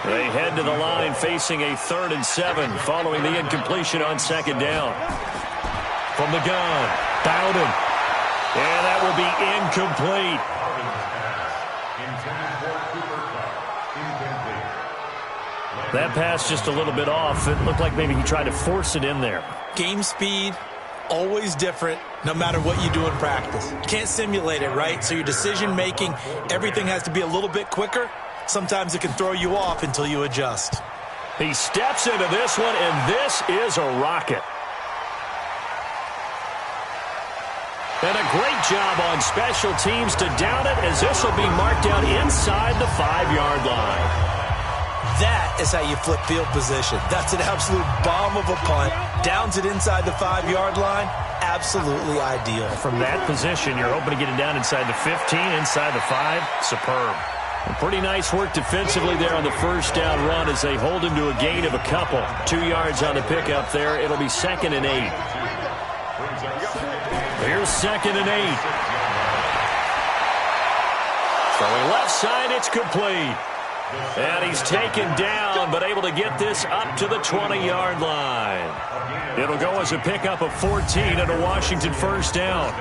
They head to the line facing a 3rd and 7 following the incompletion on 2nd down. from the gun. Bowden. And that will be incomplete. That pass just a little bit off. It looked like maybe he tried to force it in there. Game speed, always different, no matter what you do in practice. You can't simulate it, right? So your decision-making, everything has to be a little bit quicker. Sometimes it can throw you off until you adjust. He steps into this one, and this is a rocket. And a great job on special teams to down it, as this will be marked down inside the 5-yard line. That is how you flip field position. That's an absolute bomb of a punt. Downs it inside the 5-yard line. Absolutely ideal. From that position, you're hoping to get it down inside the 15, inside the 5. Superb. And pretty nice work defensively there on the first down run as they hold him to a gain of a couple. 2 yards on the pickup there. It'll be 2nd and 8. Here's 2nd and 8. Throwing left side, it's complete. And he's taken down, but able to get this up to the 20-yard line. It'll go as a pickup of 14 and a Washington first down.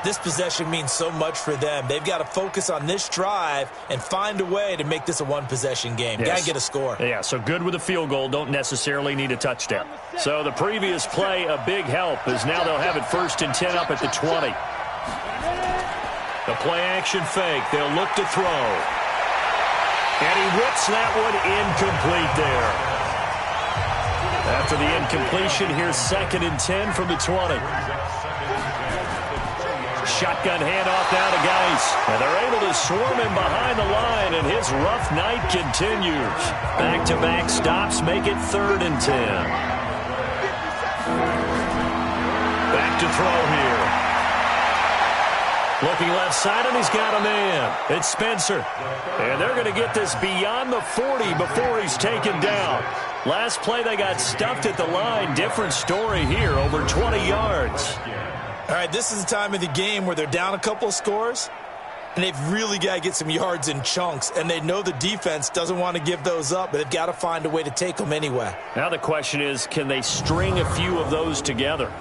This possession means so much for them. They've got to focus on this drive and find a way to make this a one-possession game. Yes. Got to get a score. Yeah, so good with a field goal. Don't necessarily need a touchdown. So the previous play, a big help, as now they'll have it 1st and 10 up at the 20. The play-action fake. They'll look to throw. And he whips that one incomplete there. After the incompletion, here's 2nd and 10 from the 20. Shotgun handoff now to Geis. And they're able to swarm him behind the line, and his rough night continues. Back-to-back stops make it 3rd and 10. Back to throw here. Looking left side, and he's got a man. It's Spencer. And they're going to get this beyond the 40 before he's taken down. Last play, they got stuffed at the line. Different story here, over 20 yards. All right, this is the time of the game where they're down a couple of scores, and they've really got to get some yards in chunks, and they know the defense doesn't want to give those up, but they've got to find a way to take them anyway. Now the question is, can they string a few of those together?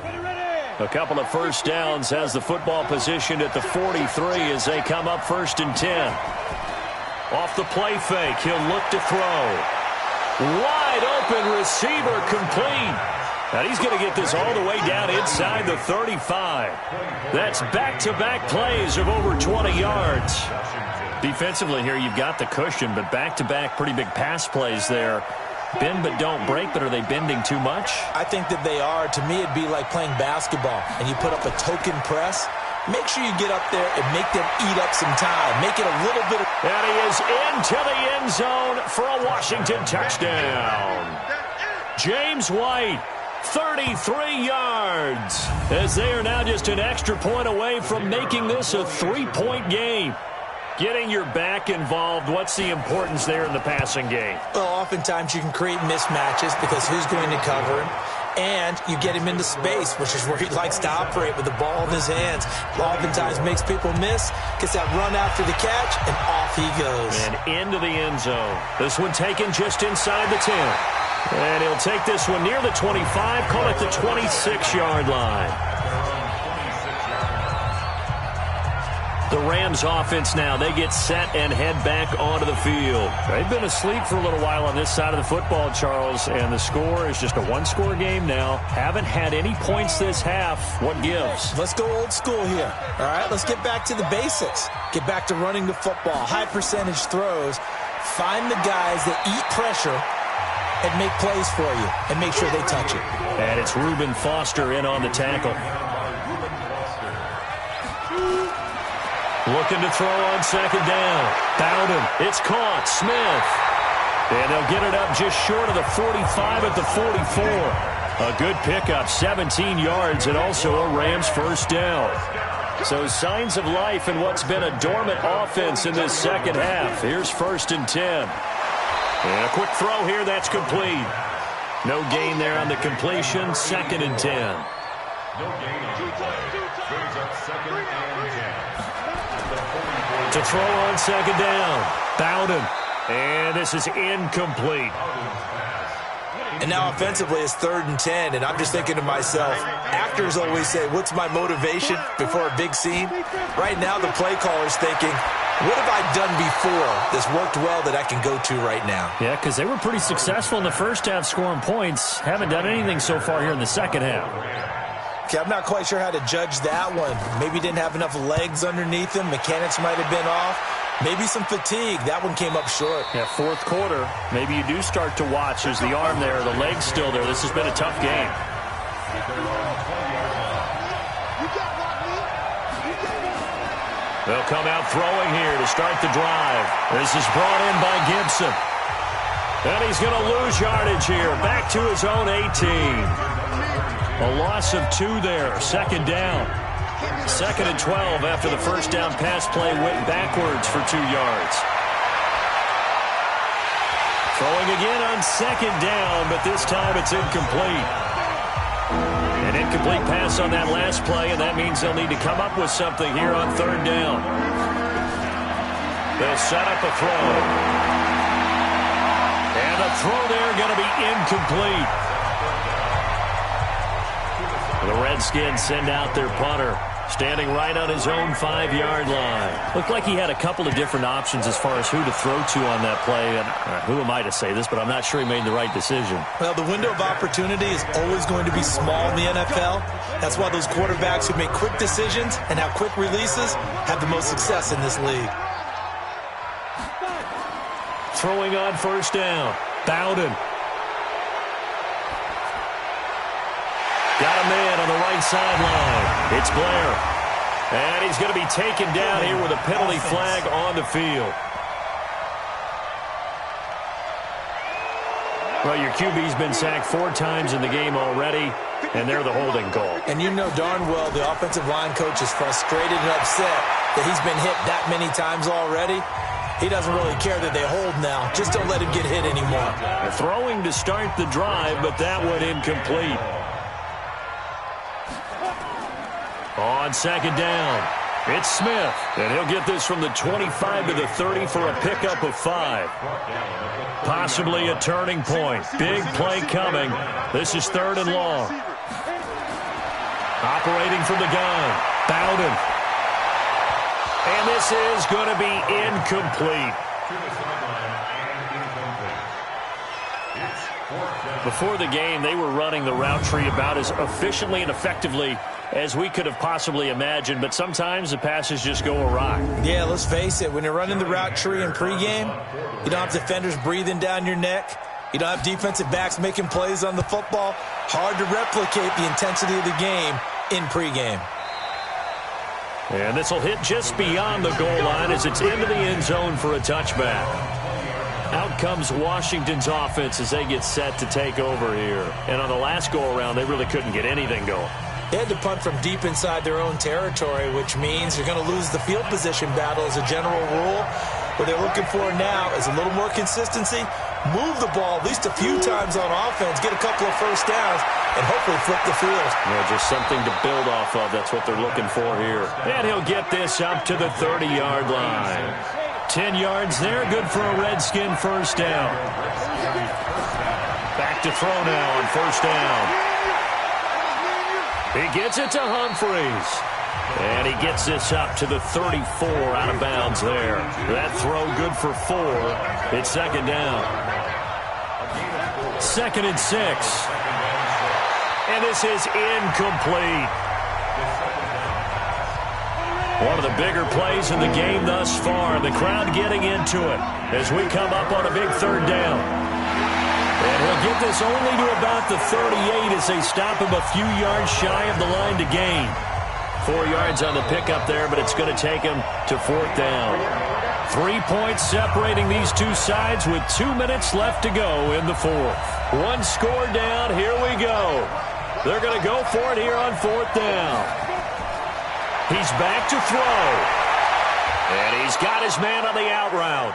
A couple of first downs, has the football positioned at the 43 as they come up 1st and 10. Off the play fake, he'll look to throw. Wide open receiver, complete. Now he's going to get this all the way down inside the 35. That's back-to-back plays of over 20 yards. Defensively here, you've got the cushion, but back-to-back pretty big pass plays there. Bend but don't break, but are they bending too much? I think that they are. To me, it'd be like playing basketball, and you put up a token press. Make sure you get up there and make them eat up some time. Make it a little bit of... And he is into the end zone for a Washington touchdown. James White, 33 yards, as they are now just an extra point away from making this a 3-point game. Getting your back involved, what's the importance there in the passing game? Well, oftentimes you can create mismatches because who's going to cover him? And you get him into space, which is where he likes to operate with the ball in his hands. Oftentimes makes people miss, gets that run after the catch, and off he goes. And into the end zone. This one taken just inside the 10. And he'll take this one near the 25, call it the 26-yard line. The Rams offense now, they get set and head back onto the field. They've been asleep for a little while on this side of the football, Charles, and the score is just a one-score game now. Haven't had any points this half. What gives? Let's go old school here. All right, let's get back to the basics. Get back to running the football, high percentage throws. Find the guys that eat pressure and make plays for you and make sure they touch it. And it's Reuben Foster in on the tackle. Looking to throw on 2nd down. Bowden. It's caught. Smith. And they'll get it up just short of the 45 at the 44. A good pickup, 17 yards, and also a Rams first down. So signs of life in what's been a dormant offense in this second half. Here's 1st and 10. And a quick throw here, that's complete. No gain there on the completion, 2nd and 10. No gain on the play. Brings up 2nd and 10. To throw on 2nd down. Bowden. And this is incomplete. And now offensively, it's 3rd and 10, and I'm just thinking to myself, actors always say, what's my motivation before a big scene? Right now, the play caller's thinking, what have I done before that's worked well that I can go to right now? Yeah, because they were pretty successful in the first half scoring points. Haven't done anything so far here in the second half. Okay, I'm not quite sure how to judge that one. Maybe didn't have enough legs underneath him. Mechanics might have been off. Maybe some fatigue. That one came up short. Yeah, fourth quarter. Maybe you do start to watch. There's the arm there, the leg's still there. This has been a tough game. They'll come out throwing here to start the drive. This is brought in by Gibson. And he's going to lose yardage here. Back to his own 18. A loss of 2 there. 2nd down. 2nd and 12 after the first down pass play went backwards for 2 yards. Throwing again on 2nd down, but this time it's incomplete. An incomplete pass on that last play, and that means they'll need to come up with something here on 3rd down. They'll set up a throw. And the throw there going to be incomplete. The Redskins send out their punter, standing right on his own 5-yard line. Looked like he had a couple of different options as far as who to throw to on that play. And who am I to say this, but I'm not sure he made the right decision. Well, the window of opportunity is always going to be small in the NFL. That's why those quarterbacks who make quick decisions and have quick releases have the most success in this league. Throwing on 1st down. Bowden. Got a man on the right sideline. It's Blair. And he's going to be taken down here with a penalty flag on the field. Well, your QB's been sacked 4 times in the game already, and they're the holding call. And you know darn well the offensive line coach is frustrated and upset that he's been hit that many times already. He doesn't really care that they hold now. Just don't let him get hit anymore. They're throwing to start the drive, but that one incomplete. On 2nd down, it's Smith, and he'll get this from the 25 to the 30 for a pickup of 5. Possibly a turning point. Big play coming. This is 3rd and long. Operating from the gun, Bowden. And this is going to be incomplete. Before the game, they were running the route tree about as efficiently and effectively as we could have possibly imagined, but sometimes the passes just go awry. Yeah, let's face it. When you're running the route tree in pregame, you don't have defenders breathing down your neck. You don't have defensive backs making plays on the football. Hard to replicate the intensity of the game in pregame. And this will hit just beyond the goal line as it's into the end zone for a touchback. Out comes Washington's offense as they get set to take over here. And on the last go-around, they really couldn't get anything going. They had to punt from deep inside their own territory, which means they're going to lose the field position battle as a general rule. What they're looking for now is a little more consistency, move the ball at least a few times on offense, get a couple of first downs, and hopefully flip the field. Yeah, just something to build off of. That's what they're looking for here. And he'll get this up to the 30-yard line. 10 yards there, good for a Redskin first down. Back to throw now on 1st down. He gets it to Humphreys. And he gets this up to the 34 out of bounds there. That throw good for 4. It's 2nd down. 2nd and 6. And this is incomplete. One of the bigger plays in the game thus far. The crowd getting into it as we come up on a big 3rd down. And he'll get this only to about the 38 as they stop him a few yards shy of the line to gain. 4 yards on the pickup there, but it's going to take him to 4th down. 3 points separating these two sides with 2 minutes left to go in the 4th. 1 score down. Here we go. They're going to go for it here on 4th down. He's back to throw. And he's got his man on the out route.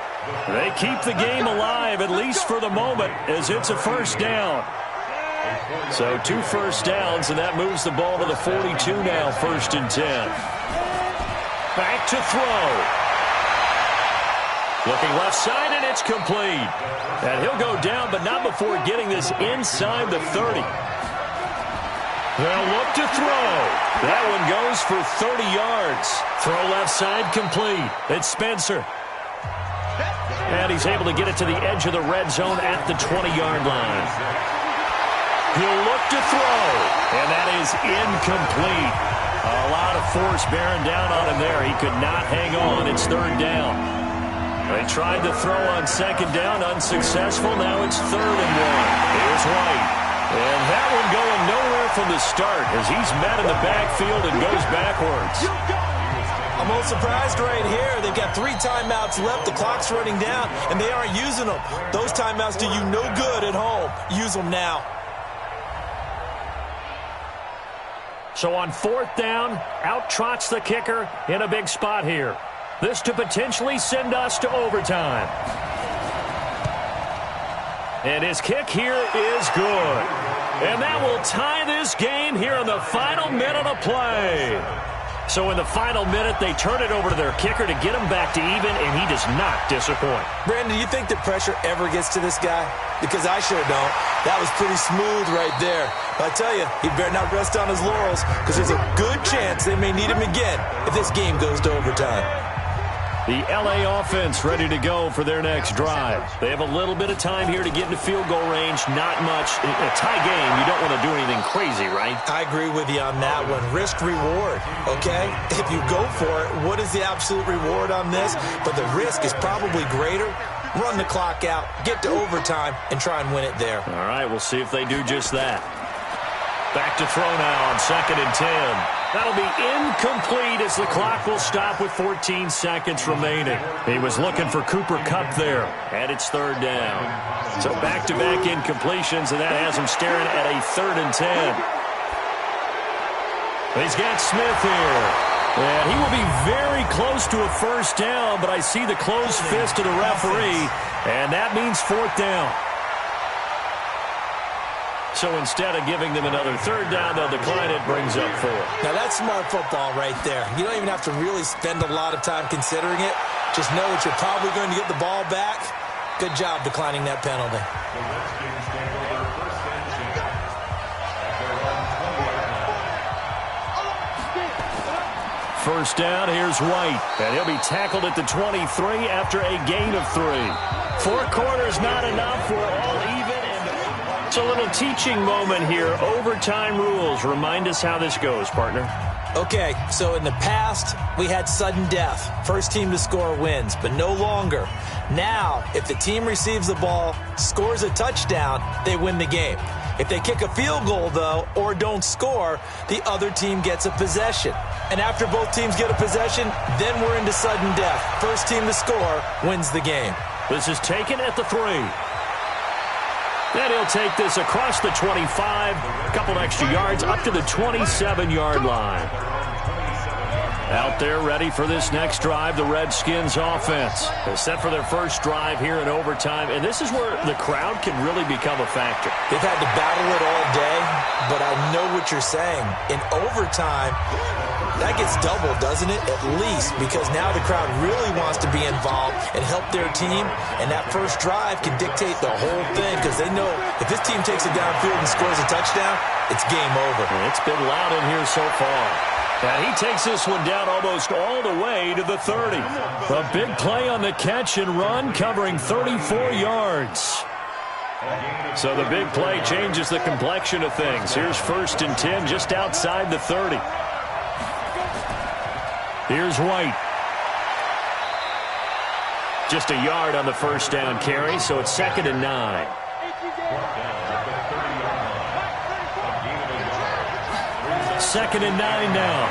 They keep the game alive, at least for the moment, as it's a 1st down. So 2 first downs, and that moves the ball to the 42 now, 1st and 10. Back to throw. Looking left side, and it's complete. And he'll go down, but not before getting this inside the 30. They'll look to throw. That one goes for 30 yards. Throw left side complete. It's Spencer. And he's able to get it to the edge of the red zone at the 20-yard line. He'll look to throw, and that is incomplete. A lot of force bearing down on him there. He could not hang on. It's third down. They tried to throw on second down, unsuccessful. Now it's 3rd and 1. Here's White. And that one going nowhere from the start as he's met in the backfield and goes backwards. I'm a little surprised right here. They've got 3 timeouts left. The clock's running down, and they aren't using them. Those timeouts do you no good at home. Use them now. So on 4th down, out trots the kicker in a big spot here. This to potentially send us to overtime. And his kick here is good. And that will tie this game here in the final minute of play. So in the final minute, they turn it over to their kicker to get him back to even, and he does not disappoint. Brandon, do you think the pressure ever gets to this guy? Because I sure don't. That was pretty smooth right there. But I tell you, he better not rest on his laurels because there's a good chance they may need him again if this game goes to overtime. The L.A. offense ready to go for their next drive. They have a little bit of time here to get into field goal range. Not much. In a tie game, you don't want to do anything crazy, right? I agree with you on that one. Risk-reward, okay? If you go for it, what is the absolute reward on this? But the risk is probably greater. Run the clock out, get to overtime, and try and win it there. All right, we'll see if they do just that. Back to throw now on 2nd and 10. That'll be incomplete as the clock will stop with 14 seconds remaining. He was looking for Cooper Kupp there, and it's 3rd down. So back-to-back incompletions, and that has him staring at a 3rd and 10. He's got Smith here. And he will be very close to a 1st down, but I see the closed fist of the referee, and that means 4th down. So instead of giving them another 3rd down, they'll decline it, brings up 4. Now that's smart football right there. You don't even have to really spend a lot of time considering it. Just know that you're probably going to get the ball back. Good job declining that penalty. First down, here's White. And he'll be tackled at the 23 after a gain of 3. 4 quarters not enough. We're all even. It's a little teaching moment here. Overtime rules. Remind us how this goes, partner. Okay, so in the past, we had sudden death. First team to score wins, but no longer. Now, if the team receives the ball, scores a touchdown, they win the game. If they kick a field goal, though, or don't score, the other team gets a possession. And after both teams get a possession, then we're into sudden death. First team to score wins the game. This is taken at the 3. And he'll take this across the 25, a couple extra yards, up to the 27-yard line. Out there ready for this next drive, the Redskins offense. They're set for their first drive here in overtime, and this is where the crowd can really become a factor. They've had to battle it all day, but I know what you're saying. In overtime, that gets doubled, doesn't it? At least, because now the crowd really wants to be involved and help their team, and that first drive can dictate the whole thing because they know if this team takes it downfield and scores a touchdown, it's game over. And it's been loud in here so far. And he takes this one down almost all the way to the 30. A big play on the catch and run, covering 34 yards. So the big play changes the complexion of things. Here's 1st and 10 just outside the 30. Here's White. Just a yard on the first down carry, so it's 2nd and 9. Second and 9 now.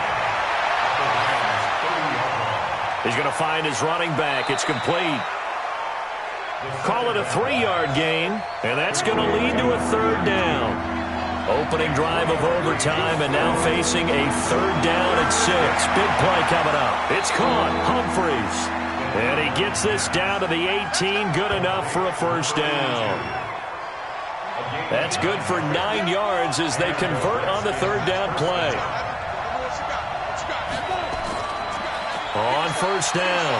He's going to find his running back. It's complete. Call it a 3-yard gain, and that's going to lead to a 3rd down. Opening drive of overtime, and now facing a 3rd down and 6. Big play coming up. It's caught. Humphries. And he gets this down to the 18. Good enough for a 1st down. That's good for 9 yards as they convert on the 3rd down play. On 1st down,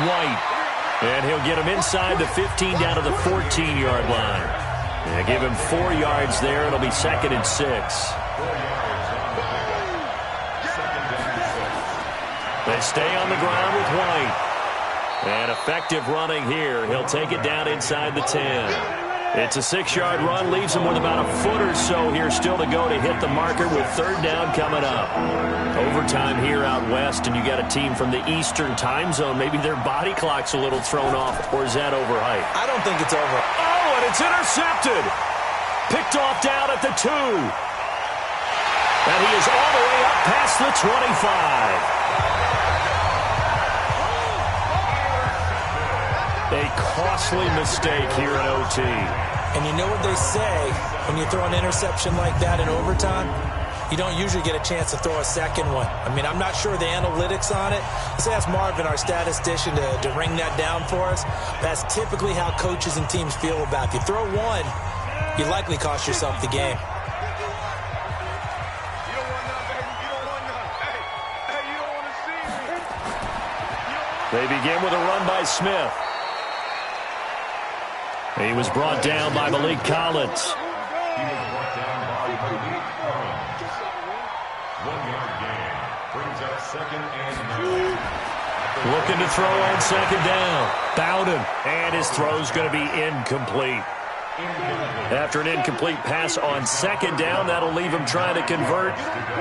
White. And he'll get him inside the 15 down to the 14-yard line. Yeah, give him 4 yards there. It'll be 2nd and 6. They stay on the ground with White. And effective running here. He'll take it down inside the 10. It's a 6-yard run, leaves him with about a foot or so here still to go to hit the marker with 3rd down coming up. Overtime here out west, and you got a team from the Eastern time zone. Maybe their body clock's a little thrown off, or is that overhyped? I don't think it's over. Oh, and it's intercepted. Picked off down at the 2. And he is all the way up past the 25. A costly mistake here in OT. And you know what they say, when you throw an interception like that in overtime, you don't usually get a chance to throw a second one. I mean, I'm not sure the analytics on it. Let's ask Marvin, our statistician, to ring that down for us. That's typically how coaches and teams feel about it. If you throw one, you likely cost yourself the game. They begin with a run by Smith. He was brought down by Malik Collins. He was brought down by Malik Collins. 1-yard gain. Brings up 2nd and 9. Looking to throw on 2nd down. Bowden. And his throw's going to be incomplete. After an incomplete pass on 2nd down, that'll leave him trying to convert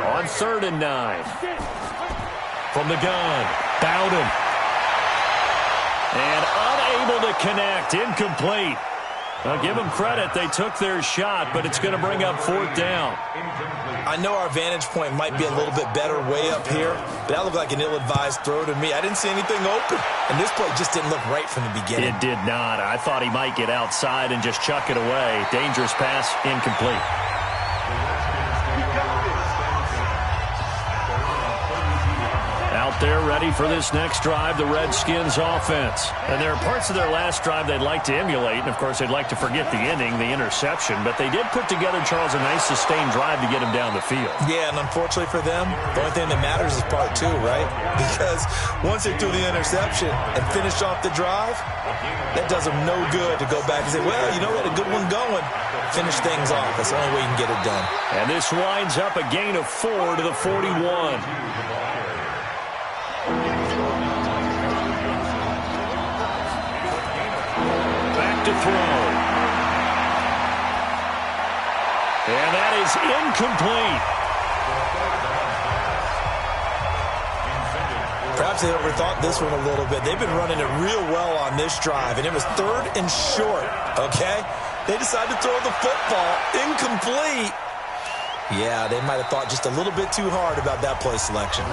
on 3rd and 9. From the gun, Bowden. And unable to connect, incomplete. I'll give them credit. They took their shot, but it's going to bring up 4th down. I know our vantage point might be a little bit better way up here, but that looked like an ill-advised throw to me. I didn't see anything open, and this play just didn't look right from the beginning. It did not. I thought he might get outside and just chuck it away. Dangerous pass, incomplete. Out there ready for this next drive, the Redskins offense. And there are parts of their last drive they'd like to emulate, and of course they'd like to forget the inning, the interception, but they did put together, Charles, a nice sustained drive to get him down the field. Yeah, and unfortunately for them, the only thing that matters is part 2, right? Because once they threw the interception and finished off the drive, that does them no good to go back and say, well, you know what, a good one going. Finish things off. That's the only way you can get it done. And this winds up a gain of 4 to the 41. To throw. And that is incomplete. Perhaps they overthought this one a little bit. They've been running it real well on this drive, and it was 3rd and short, okay? They decided to throw the football incomplete. Yeah, they might have thought just a little bit too hard about that play selection.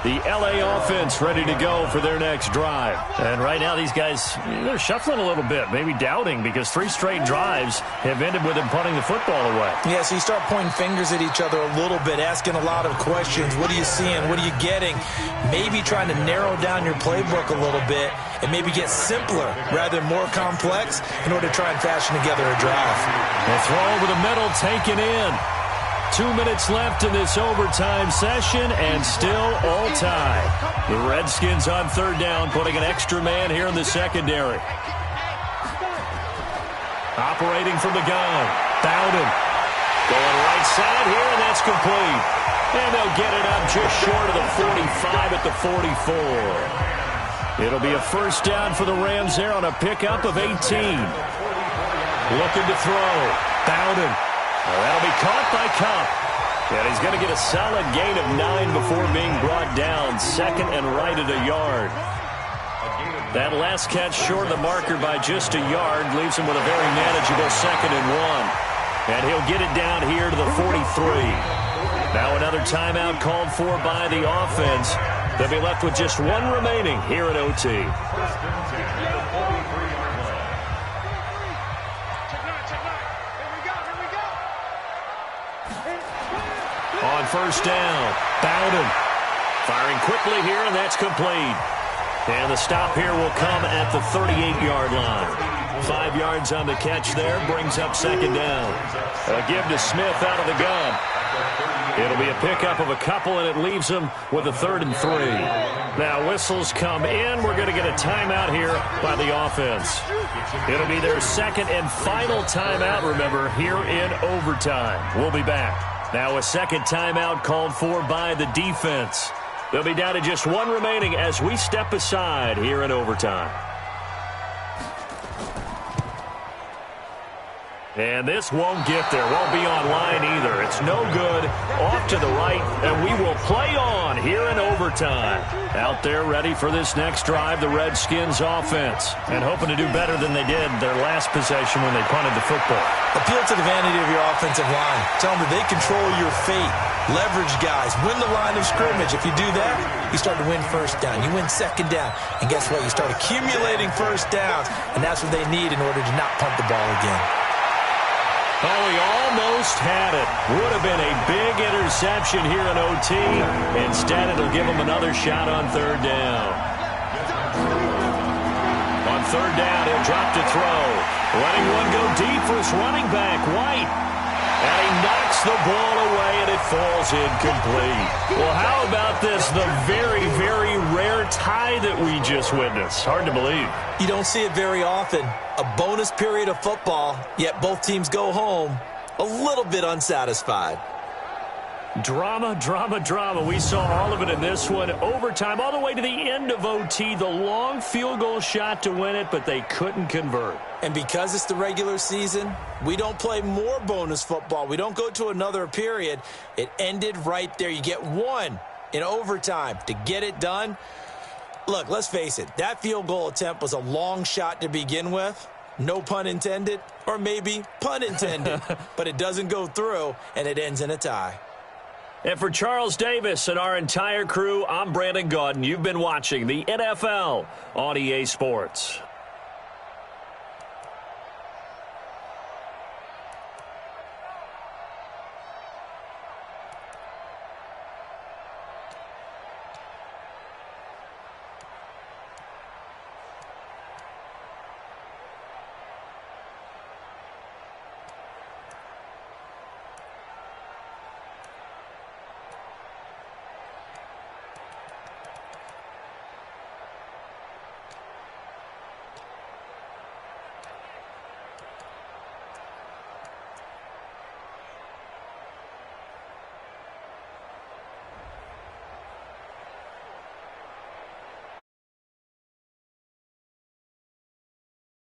The L.A. offense ready to go for their next drive. And right now these guys, they're shuffling a little bit, maybe doubting, because 3 straight drives have ended with them punting the football away. Yeah, so you start pointing fingers at each other a little bit, asking a lot of questions. What are you seeing? What are you getting? Maybe trying to narrow down your playbook a little bit and maybe get simpler rather than more complex in order to try and fashion together a drive. The throw over the middle taken in. 2 minutes left in this overtime session, and still all tied. The Redskins on 3rd down, putting an extra man here in the secondary. Operating from the gun, Bowden. Going right side here, and that's complete. And they'll get it up just short of the 45 at the 44. It'll be a 1st down for the Rams there on a pickup of 18. Looking to throw, Bowden. Well, that'll be caught by Cup. And he's going to get a solid gain of 9 before being brought down. 2nd and right at a yard. That last catch short of the marker by just a yard leaves him with a very manageable 2nd and 1. And he'll get it down here to the 43. Now another timeout called for by the offense. They'll be left with just 1 remaining here at OT. On 1st down, Bowden firing quickly here, and that's complete. And the stop here will come at the 38-yard line. 5 yards on the catch there, brings up second down. A give to Smith out of the gun. It'll be a pickup of a couple, and it leaves them with a 3rd and 3. Now whistles come in. We're going to get a timeout here by the offense. It'll be their second and final timeout, remember, here in overtime. We'll be back. Now a second timeout called for by the defense. They'll be down to just one remaining as we step aside here in overtime. And this won't get there, won't be online either. It's no good, off to the right, and we will play on here in overtime. Out there ready for this next drive, the Redskins offense, and hoping to do better than they did their last possession when they punted the football. Appeal to the vanity of your offensive line. Tell them that they control your fate. Leverage guys. Win the line of scrimmage. If you do that, you start to win first down. You win second down. And guess what? You start accumulating first downs, and that's what they need in order to not punt the ball again. Oh, he almost had it. Would have been a big interception here in OT. Instead, it'll give him another shot on 3rd down. On 3rd down, he'll drop to throw. Letting one go deep for his running back, White. And he knocks the ball away, and it falls incomplete. Well, how about this? The very, very rare tie that we just witnessed. Hard to believe. You don't see it very often. A bonus period of football, yet both teams go home a little bit unsatisfied. Drama, drama, drama. We saw all of it in this one. Overtime, all the way to the end of OT. The long field goal shot to win it, but they couldn't convert. And because it's the regular season, we don't play more bonus football. We don't go to another period. It ended right there. You get one in overtime to get it done. Look, let's face it. That field goal attempt was a long shot to begin with. No pun intended, or maybe pun intended. But it doesn't go through, and it ends in a tie. And for Charles Davis and our entire crew, I'm Brandon Gaudin. You've been watching the NFL on EA Sports.